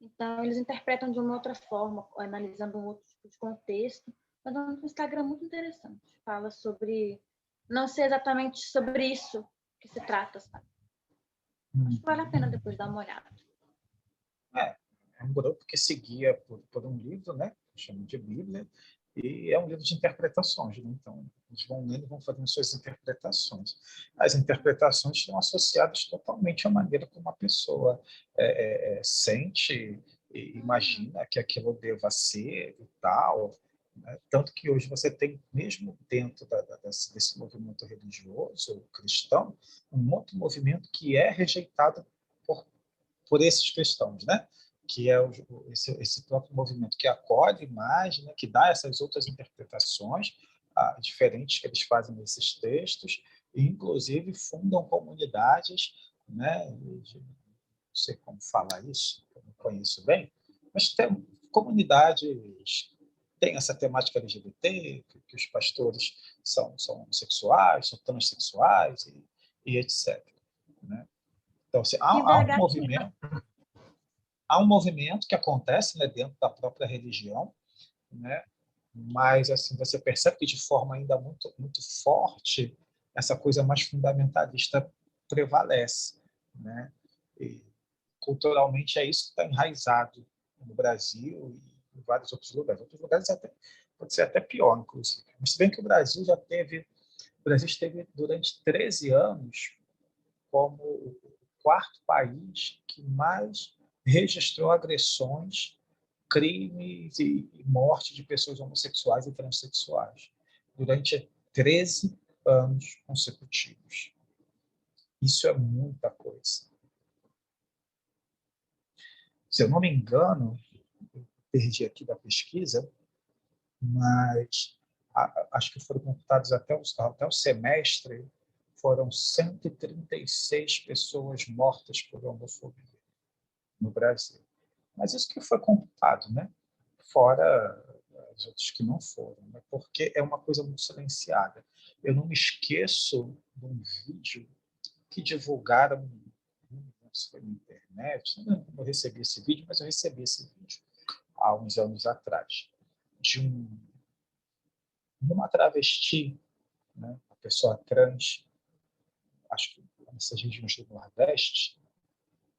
Então, eles interpretam de uma outra forma, analisando um outro tipo de contexto. Mas é um Instagram muito interessante. Fala sobre. Não sei exatamente sobre isso que se trata, sabe? Acho que vale a pena depois dar uma olhada. É um grupo que seguia por um livro, né? Chama de Bíblia, e é um livro de interpretações, né? Então, eles vão lendo e vão fazendo suas interpretações. As interpretações estão associadas totalmente à maneira como a pessoa sente e imagina que aquilo deva ser e tal, né? Tanto que hoje você tem, mesmo dentro desse movimento religioso cristão, um outro movimento que é rejeitado por esses cristãos, né? Que é esse próprio movimento que acolhe mais, né? Que dá essas outras interpretações diferentes que eles fazem nesses textos, e inclusive fundam comunidades, né? Não sei como falar isso, eu não conheço bem, mas tem comunidades tem essa temática LGBT, que os pastores são homossexuais, são transexuais e etc. Né? Então, assim, Aqui em BH, há um movimento que acontece, né, dentro da própria religião, né, mas assim você percebe que de forma ainda muito forte essa coisa mais fundamentalista prevalece, né? E, culturalmente é isso que está enraizado no Brasil e em vários outros lugares. Outros lugares pode ser até pior, inclusive. Mas se bem que o Brasil esteve durante 13 anos como o quarto país que mais registrou agressões, crimes e morte de pessoas homossexuais e transexuais durante 13 anos consecutivos. Isso é muita coisa. Se eu não me engano, perdi aqui da pesquisa, mas acho que foram computados até o semestre, foram 136 pessoas mortas por homofobia no Brasil. Mas isso que foi computado, né? Fora os outros que não foram, né? Porque é uma coisa muito silenciada. Eu não me esqueço de um vídeo que divulgaram, não sei se foi na internet, não lembro como eu recebi esse vídeo, mas eu recebi esse vídeo há uns anos atrás, de uma travesti, né? Uma pessoa trans, acho que nessas regiões do Nordeste,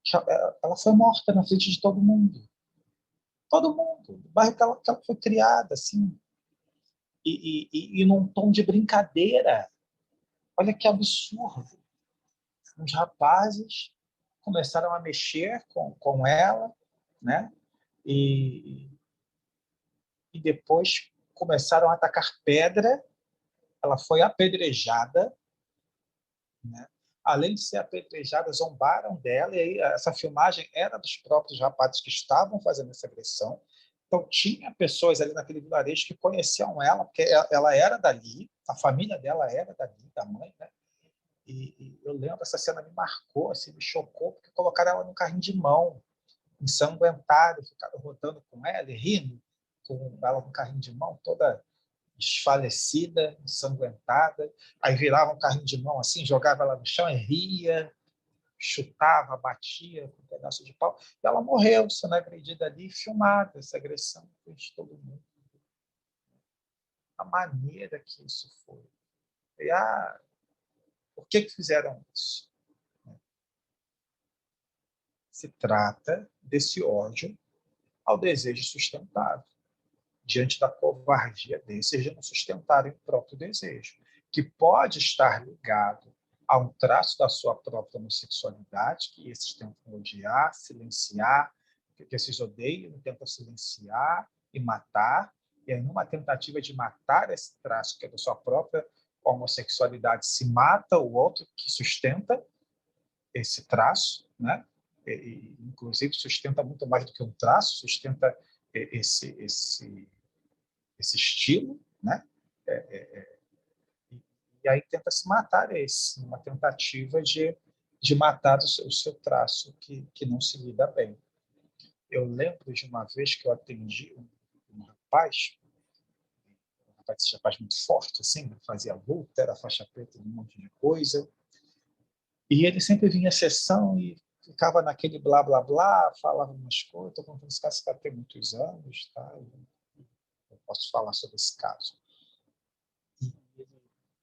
que ela foi morta na frente de todo mundo. Todo mundo. O bairro que ela foi criada, assim, e num tom de brincadeira. Olha que absurdo. Os rapazes começaram a mexer com ela, né? E, e depois começaram a atacar pedra. Ela foi apedrejada, né? Além de ser apedrejada, zombaram dela, e aí essa filmagem era dos próprios rapazes que estavam fazendo essa agressão. Então, tinha pessoas ali naquele vilarejo que conheciam ela, porque ela era dali, a família dela era dali, da mãe, né? E eu lembro, essa cena me marcou, assim, me chocou, porque colocaram ela no carrinho de mão, ensanguentada, ficaram rodando com ela e rindo, com ela no carrinho de mão, toda desfalecida, ensanguentada. Aí virava um carrinho de mão assim, jogava ela no chão e ria, chutava, batia com um pedaço de pau. E ela morreu, sendo agredida ali, filmada, essa agressão de todo mundo. A maneira que isso foi. E, por que fizeram isso? Se trata desse ódio ao desejo sustentável, diante da covardia desses de não sustentarem o próprio desejo, que pode estar ligado a um traço da sua própria homossexualidade, que esses tentam odiar, silenciar, que esses odeiam, tentam silenciar e matar, e aí, numa tentativa de matar esse traço que é da sua própria homossexualidade, se mata o outro que sustenta esse traço, né? Inclusive sustenta muito mais do que um traço, sustenta esse estilo, né? E aí tenta se matar uma tentativa de matar o seu traço que não se lida bem. Eu lembro de uma vez que eu atendi um rapaz esse rapaz muito forte, assim, fazia luta, era faixa preta, um monte de coisa, e ele sempre vinha à sessão e ficava naquele blá, blá, blá, falava umas coisas, estou contando esse cara tem muitos anos, tá? Eu posso falar sobre esse caso. E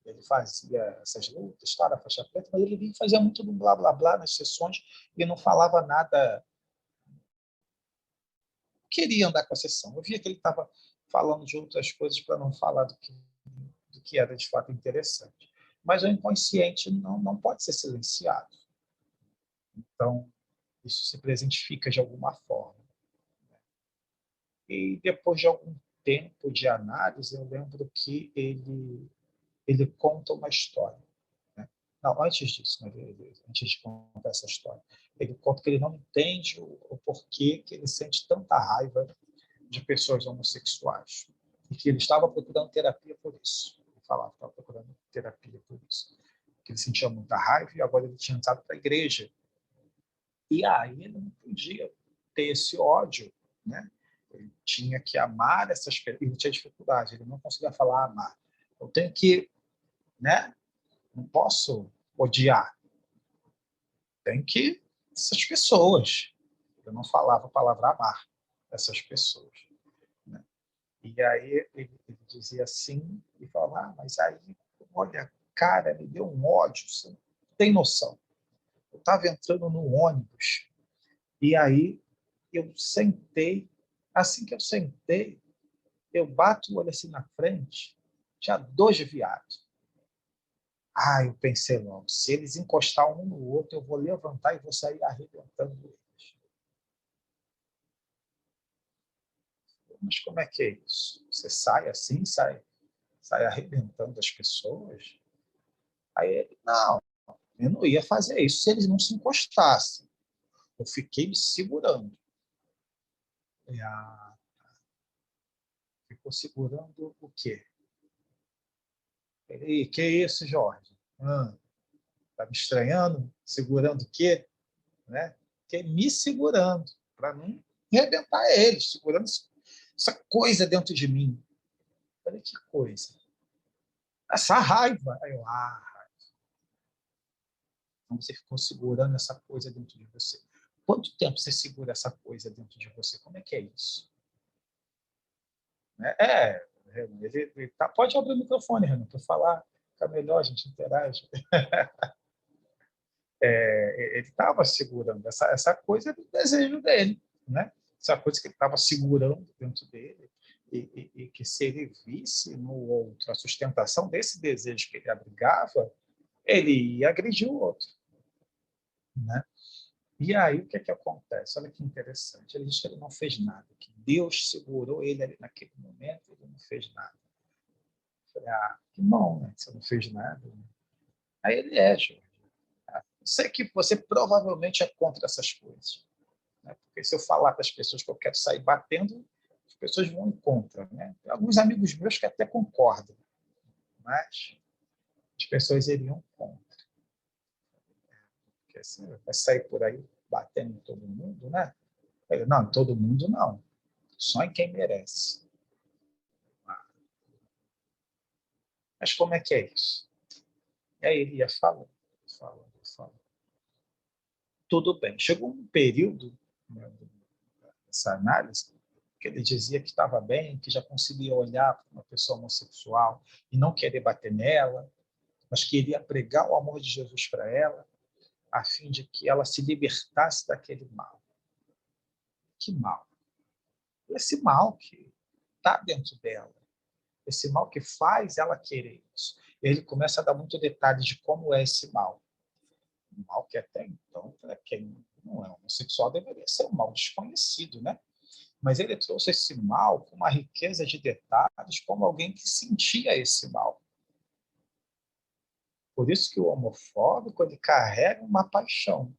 ele fazia essas lutas, tá, na faixa preta, mas ele vinha fazia muito do blá, blá, blá nas sessões e não falava nada, queria andar com a sessão. Eu via que ele estava falando de outras coisas para não falar do que era de fato interessante. Mas o inconsciente não pode ser silenciado. Então, isso se presentifica de alguma forma. E depois de algum tempo de análise, eu lembro que ele conta uma história. Né? Não, antes disso, né? Antes de contar essa história, ele conta que ele não entende o porquê que ele sente tanta raiva de pessoas homossexuais e que ele estava procurando terapia por isso. Ele falava que estava procurando terapia por isso. Que ele sentia muita raiva e agora ele tinha entrado para a igreja. E aí ele não podia ter esse ódio, né? Ele tinha que amar essas pessoas. Ele tinha dificuldade, ele não conseguia falar amar. Eu tenho que, né? Não posso odiar. Tem que essas pessoas. Eu não falava a palavra amar essas pessoas. Né? E aí ele dizia assim e falava, mas aí, olha, cara, me deu um ódio, você não tem noção. Eu estava entrando no ônibus e aí eu sentei, assim que eu sentei, eu bato o olho assim na frente, tinha 2 viados. Eu pensei logo, se eles encostar um no outro, eu vou levantar e vou sair arrebentando eles. Mas como é que é isso? Você sai assim, sai arrebentando as pessoas? Aí ele, não, eu não ia fazer isso se eles não se encostassem. Eu fiquei me segurando. Ficou segurando o quê? Ele, que isso, Jorge? Tá me estranhando? Segurando o quê? Né? Que me segurando, para não arrebentar eles, segurando essa coisa dentro de mim. Eu falei, que coisa? Essa raiva. Aí eu, então você ficou segurando essa coisa dentro de você. Quanto tempo você segura essa coisa dentro de você? Como é que é isso? Né? Ele tá, pode abrir o microfone, Renan, para falar, fica melhor, a gente interage. Ele estava segurando essa coisa do desejo dele, né? Essa coisa que ele estava segurando dentro dele, e que se ele visse no outro a sustentação desse desejo que ele abrigava, ele ia agredir o outro. Né? E aí o que é que acontece? Olha que interessante. Ele diz que ele não fez nada, que Deus segurou ele ali naquele momento, ele não fez nada. Eu falei, que bom, né? Você não fez nada. Né? Aí ele Jorge. Sei que você provavelmente é contra essas coisas. Né? Porque se eu falar para as pessoas que eu quero sair batendo, as pessoas vão em contra. Né? Tem alguns amigos meus que até concordam, mas as pessoas iriam contra. Você vai sair por aí batendo em todo mundo, né? Ele, não, em todo mundo não. Só em quem merece. Mas como é que é isso? E aí ele ia falando. Tudo bem. Chegou um período, né, dessa análise que ele dizia que estava bem, que já conseguia olhar para uma pessoa homossexual e não querer bater nela, mas queria pregar o amor de Jesus para ela, a fim de que ela se libertasse daquele mal. Que mal? Esse mal que está dentro dela, esse mal que faz ela querer isso. E ele começa a dar muito detalhe de como é esse mal. Um mal que até então, para quem não é homossexual, deveria ser um mal desconhecido, né? Mas ele trouxe esse mal com uma riqueza de detalhes, como alguém que sentia esse mal. Por isso que o homofóbico ele carrega uma paixão.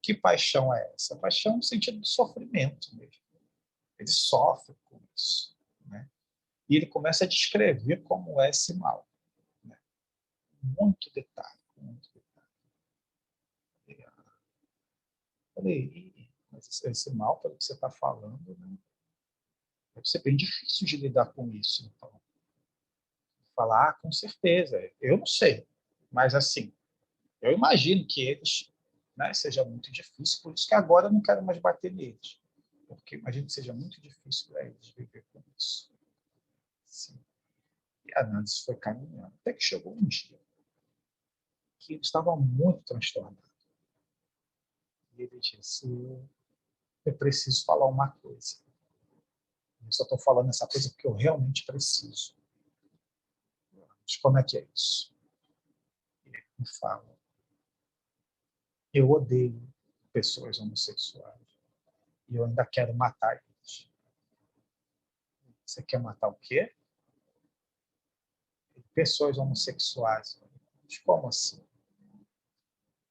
Que paixão é essa? Paixão no sentido de sofrimento mesmo. Ele sofre com isso, né? E ele começa a descrever como é esse mal, né? Muito detalhe, muito detalhe. Falei, mas esse mal, pelo que você está falando, né? Deve ser bem difícil de lidar com isso. Então, falar, com certeza. Eu não sei, mas assim, eu imagino que eles, né, seja muito difícil, por isso que agora eu não quero mais bater neles, porque imagino que seja muito difícil para eles viver com isso. Sim. E a análise foi caminhando, até que chegou um dia que ele estava muito transtornado. E ele disse, eu preciso falar uma coisa. Eu só estou falando essa coisa porque eu realmente preciso. Mas como é que é isso? Ele me fala, eu odeio pessoas homossexuais e eu ainda quero matar eles. Você quer matar o quê? Pessoas homossexuais. Mas como assim?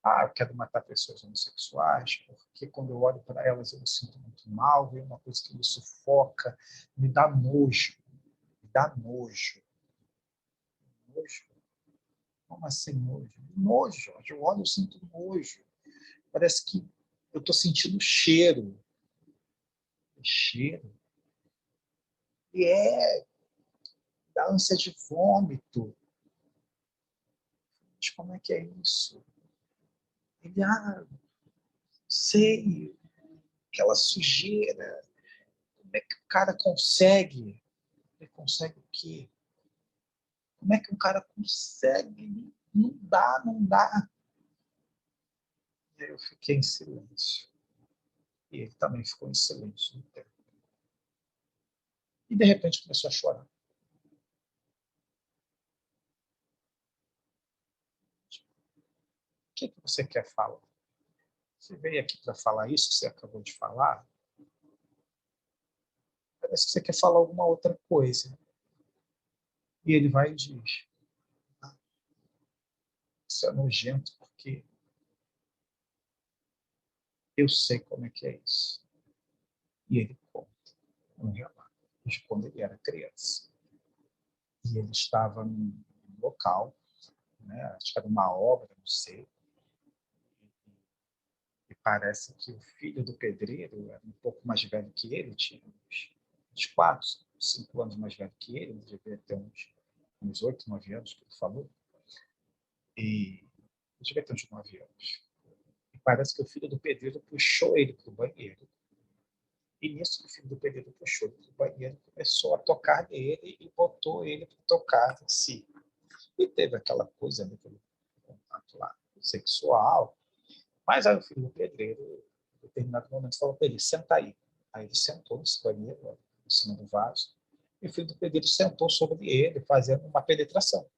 Ah, eu quero matar pessoas homossexuais porque quando eu olho para elas eu me sinto muito mal, vem uma coisa que me sufoca, me dá nojo. Me dá nojo. Nojo? Como assim nojo? Nojo. Eu olho e sinto nojo. Parece que eu estou sentindo cheiro. Cheiro. E dá ânsia de vômito. Mas como é que é isso? Ele, sei, aquela sujeira. Como é que o cara consegue? Ele consegue o quê? Como é que um cara consegue? Não dá, não dá. E aí eu fiquei em silêncio. E ele também ficou em silêncio. E de repente começou a chorar. O que você quer falar? Você veio aqui para falar isso que você acabou de falar? Parece que você quer falar alguma outra coisa. E ele vai e diz, isso é nojento porque eu sei como é que é isso. E ele conta um relato de quando ele era criança. E ele estava num local, né, acho que era uma obra, não sei, e parece que o filho do pedreiro era um pouco mais velho que ele, tinha uns 4, 5 anos mais velho que ele devia ter uns 8, 9 anos, que ele falou, e devia ter uns 9 anos. E parece que o filho do pedreiro puxou ele para o banheiro. E nisso, o filho do pedreiro puxou ele para o banheiro, começou a tocar nele e botou ele para tocar em si. E teve aquela coisa, né, aquele contato lá sexual. Mas aí o filho do pedreiro, em determinado momento, falou para ele, senta aí. Aí ele sentou nesse banheiro, em cima do vaso, e o filho do pedreiro sentou sobre ele, fazendo uma penetração.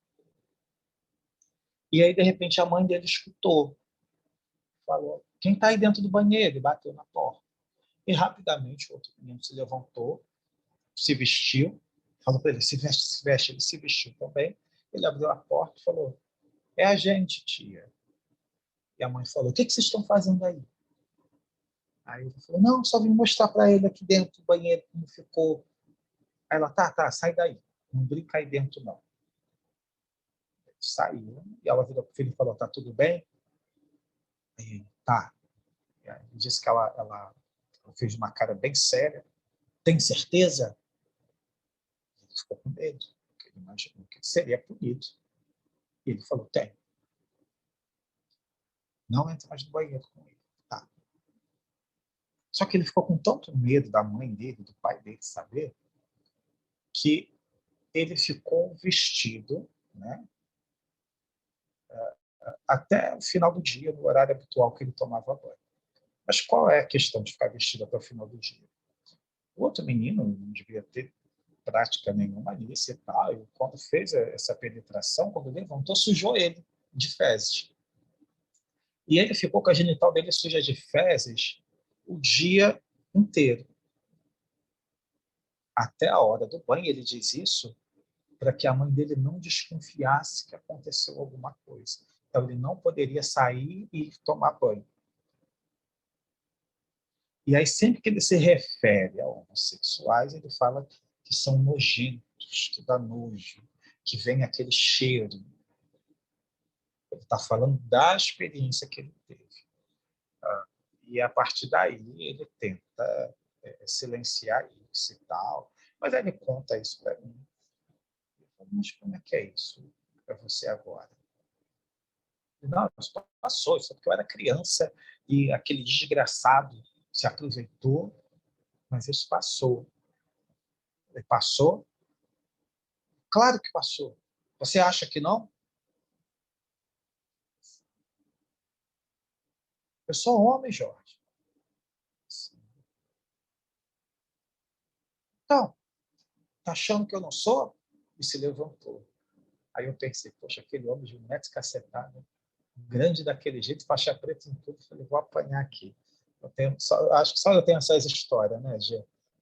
E aí, de repente, a mãe dele escutou, falou, quem está aí dentro do banheiro? E bateu na porta. E rapidamente o outro menino se levantou, se vestiu, falou para ele, se veste, se veste. Ele se vestiu também. Ele abriu a porta e falou, é a gente, tia. E a mãe falou, o que vocês estão fazendo aí? Aí ele falou, não, só vim mostrar para ele aqui dentro do banheiro como ficou. Aí ela, tá, sai daí. Não brinca aí dentro, não. Ele saiu, e ela virou para o filho e falou, tá tudo bem? Aí Tá. E aí ele disse que ela fez uma cara bem séria. Tem certeza? Ele ficou com medo, porque ele imaginou que ele seria punido. E ele falou, tem. Não entra mais no banheiro com ele. Tá. Só que ele ficou com tanto medo da mãe dele, do pai dele saber, que ele ficou vestido, né, até o final do dia, no horário habitual que ele tomava banho. Mas qual é a questão de ficar vestido até o final do dia? O outro menino não devia ter prática nenhuma nisso e tal, e quando fez essa penetração, quando levantou, sujou ele de fezes. E ele ficou com a genital dele suja de fezes o dia inteiro. Até a hora do banho, ele diz isso para que a mãe dele não desconfiasse que aconteceu alguma coisa. Então, ele não poderia sair e tomar banho. E aí, sempre que ele se refere a homossexuais, ele fala que são nojentos, que dá nojo, que vem aquele cheiro. Ele está falando da experiência que ele teve. E, a partir daí, ele tenta silenciar isso e tal. Mas aí ele conta isso para mim. Mas como é que é isso para você agora? Não, isso passou, isso é porque eu era criança e aquele desgraçado se aproveitou, mas isso passou. Ele passou? Claro que passou. Você acha que não? Eu sou homem, Jorge. Então, tá achando que eu não sou? E se levantou. Aí eu pensei, poxa, aquele homem de 1,00 m cacetado, grande daquele jeito, faixa preta em tudo, falei, vou apanhar aqui. Acho que só eu tenho essas histórias, né,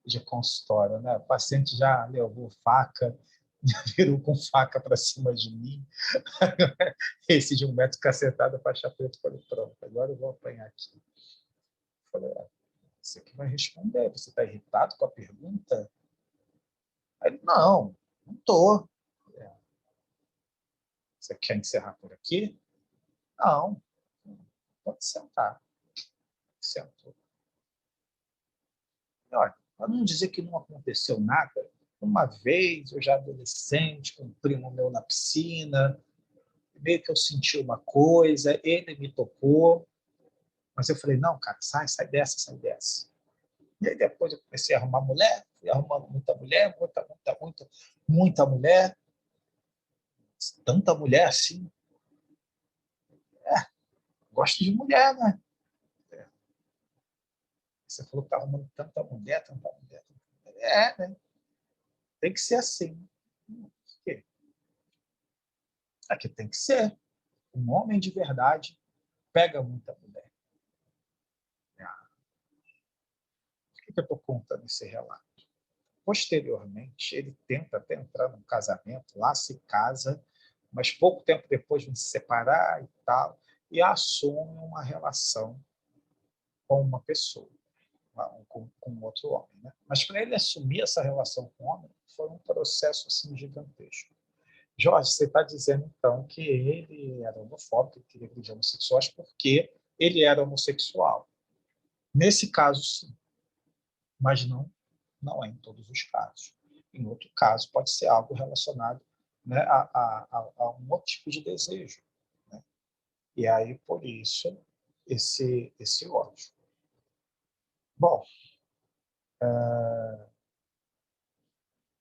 de consultório, né? O paciente já levou faca, já virou com faca para cima de mim. Esse de 1,00 m cacetado, faixa preta, falei, pronto, agora eu vou apanhar aqui. Falei, você que vai responder, você está irritado com a pergunta? Aí ele, não estou. Você quer encerrar por aqui? Não, pode sentar. Sentou. E, olha, para não dizer que não aconteceu nada, uma vez, eu já adolescente, com um primo meu na piscina, meio que eu senti uma coisa, ele me tocou, mas eu falei, não, cara, sai dessa, sai dessa. E aí depois eu comecei a arrumar mulher, fui arrumando muita mulher, muita mulher, tanta mulher assim. Gosto de mulher, né? Você falou que está arrumando tanta mulher, tanta mulher, tanta mulher. Né? Tem que ser assim. Por quê? Aqui tem que ser. Um homem de verdade pega muita mulher. Por que eu estou contando esse relato? Posteriormente, ele tenta até entrar num casamento, lá se casa, mas pouco tempo depois vão se separar e tal, e assume uma relação com uma pessoa, com outro homem. Né? Mas para ele assumir essa relação com o homem, foi um processo assim, gigantesco. Jorge, você está dizendo, então, que ele era homofóbico, que queria agredir homossexuais porque ele era homossexual. Nesse caso, sim, mas não é em todos os casos. Em outro caso, pode ser algo relacionado, né, a um outro tipo de desejo. Né? E aí, por isso, esse ódio. Bom,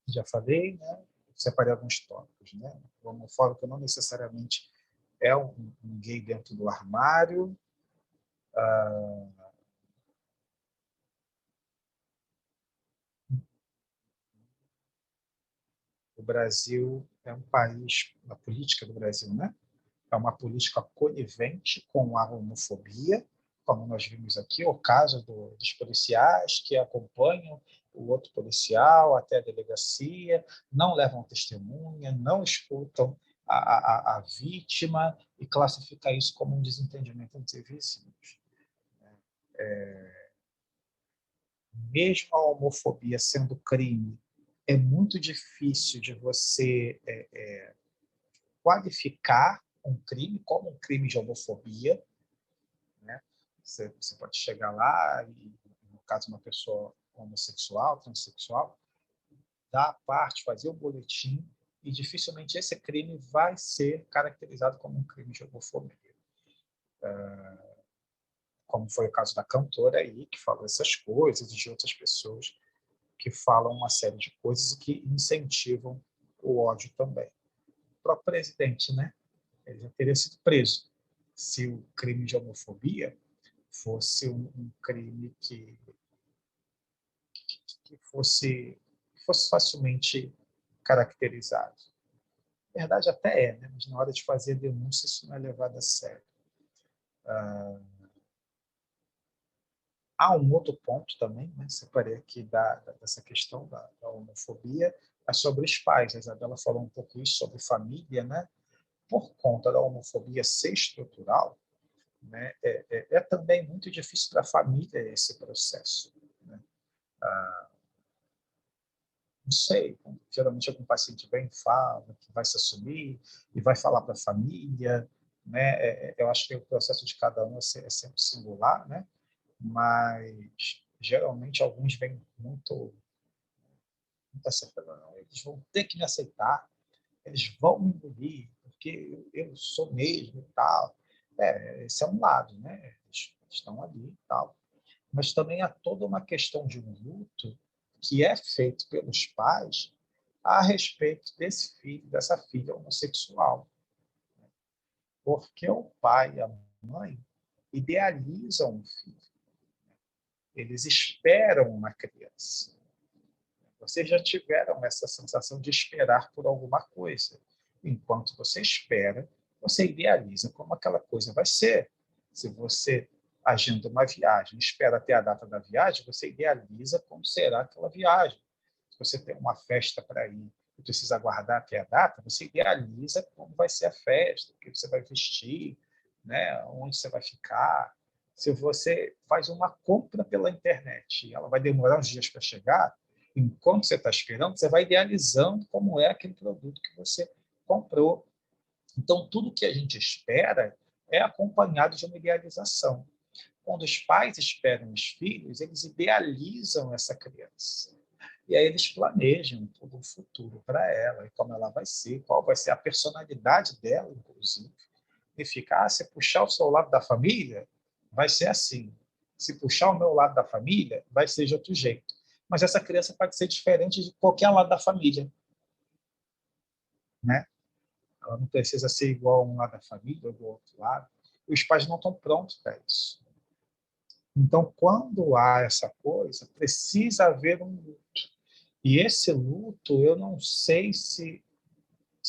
já falei, né? Separei alguns tópicos. Né? O homofóbico não necessariamente é um gay dentro do armário. O Brasil é um país, a política do Brasil, né? É uma política conivente com a homofobia, como nós vimos aqui, o caso dos policiais que acompanham o outro policial até a delegacia, não levam testemunha, não escutam a vítima e classifica isso como um desentendimento entre vizinhos. Mesmo a homofobia sendo crime, é muito difícil de você qualificar um crime como um crime de homofobia, né? Você pode chegar lá e, no caso de uma pessoa homossexual, transexual, dar a parte, fazer o boletim, e dificilmente esse crime vai ser caracterizado como um crime de homofobia. Como foi o caso da cantora aí, que falou essas coisas, e de outras pessoas que falam uma série de coisas e que incentivam o ódio também. O próprio presidente, né? Ele já teria sido preso se o crime de homofobia fosse um crime que fosse facilmente caracterizado. Na verdade, até é, né? Mas na hora de fazer a denúncia, isso não é levado a sério. Há um outro ponto também, né? Separei aqui dessa questão da homofobia, é sobre os pais. A Isabela falou um pouco isso sobre família, né? Por conta da homofobia ser estrutural, né? É também muito difícil para a família esse processo. Né? Não sei, geralmente algum paciente vem e fala que vai se assumir e vai falar para a família, né? Eu acho que o processo de cada um é sempre singular, né? Mas geralmente alguns vêm muito acertando, não. Eles vão ter que me aceitar, eles vão me engolir, porque eu sou mesmo e tal. Esse é um lado, né? Eles estão ali e tal. Mas também há toda uma questão de um luto que é feito pelos pais a respeito desse filho, dessa filha homossexual. Porque o pai e a mãe idealizam um filho. Eles esperam uma criança. Vocês já tiveram essa sensação de esperar por alguma coisa. Enquanto você espera, você idealiza como aquela coisa vai ser. Se você agenda uma viagem, espera até a data da viagem, você idealiza como será aquela viagem. Se você tem uma festa para ir e precisa aguardar até a data, você idealiza como vai ser a festa, o que você vai vestir, né? Onde você vai ficar. Se você faz uma compra pela internet e ela vai demorar uns dias para chegar, enquanto você está esperando, você vai idealizando como é aquele produto que você comprou. Então, tudo que a gente espera é acompanhado de uma idealização. Quando os pais esperam os filhos, eles idealizam essa criança. E aí eles planejam todo o futuro para ela, e como ela vai ser, qual vai ser a personalidade dela, inclusive. E fica, se puxar o seu lado da família, vai ser assim. Se puxar o meu lado da família, vai ser de outro jeito. Mas essa criança pode ser diferente de qualquer lado da família, né? Ela não precisa ser igual a um lado da família ou do outro lado. E os pais não estão prontos para isso. Então, quando há essa coisa, precisa haver um luto. E esse luto, eu não sei se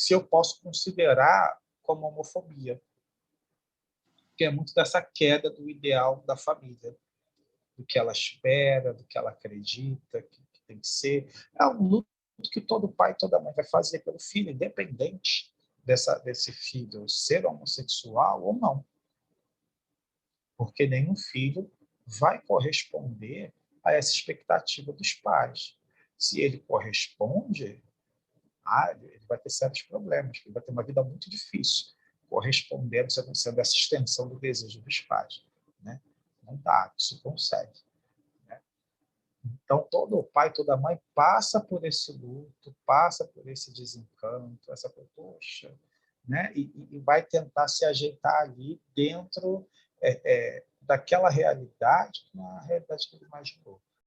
eu posso considerar como homofobia, porque é muito dessa queda do ideal da família, do que ela espera, do que ela acredita que tem que ser. É um luto que todo pai e toda mãe vai fazer pelo filho, independente desse filho ser homossexual ou não, porque nenhum filho vai corresponder a essa expectativa dos pais. Se ele corresponde, ele vai ter sérios problemas, ele vai ter uma vida muito difícil, correspondendo, sendo essa extensão do desejo dos pais. Né? Não dá, não se consegue. Né? Então, todo pai, toda mãe passa por esse luto, passa por esse desencanto, essa coisa, poxa, né? E vai tentar se ajeitar ali dentro daquela realidade que não é a realidade que ele imaginou.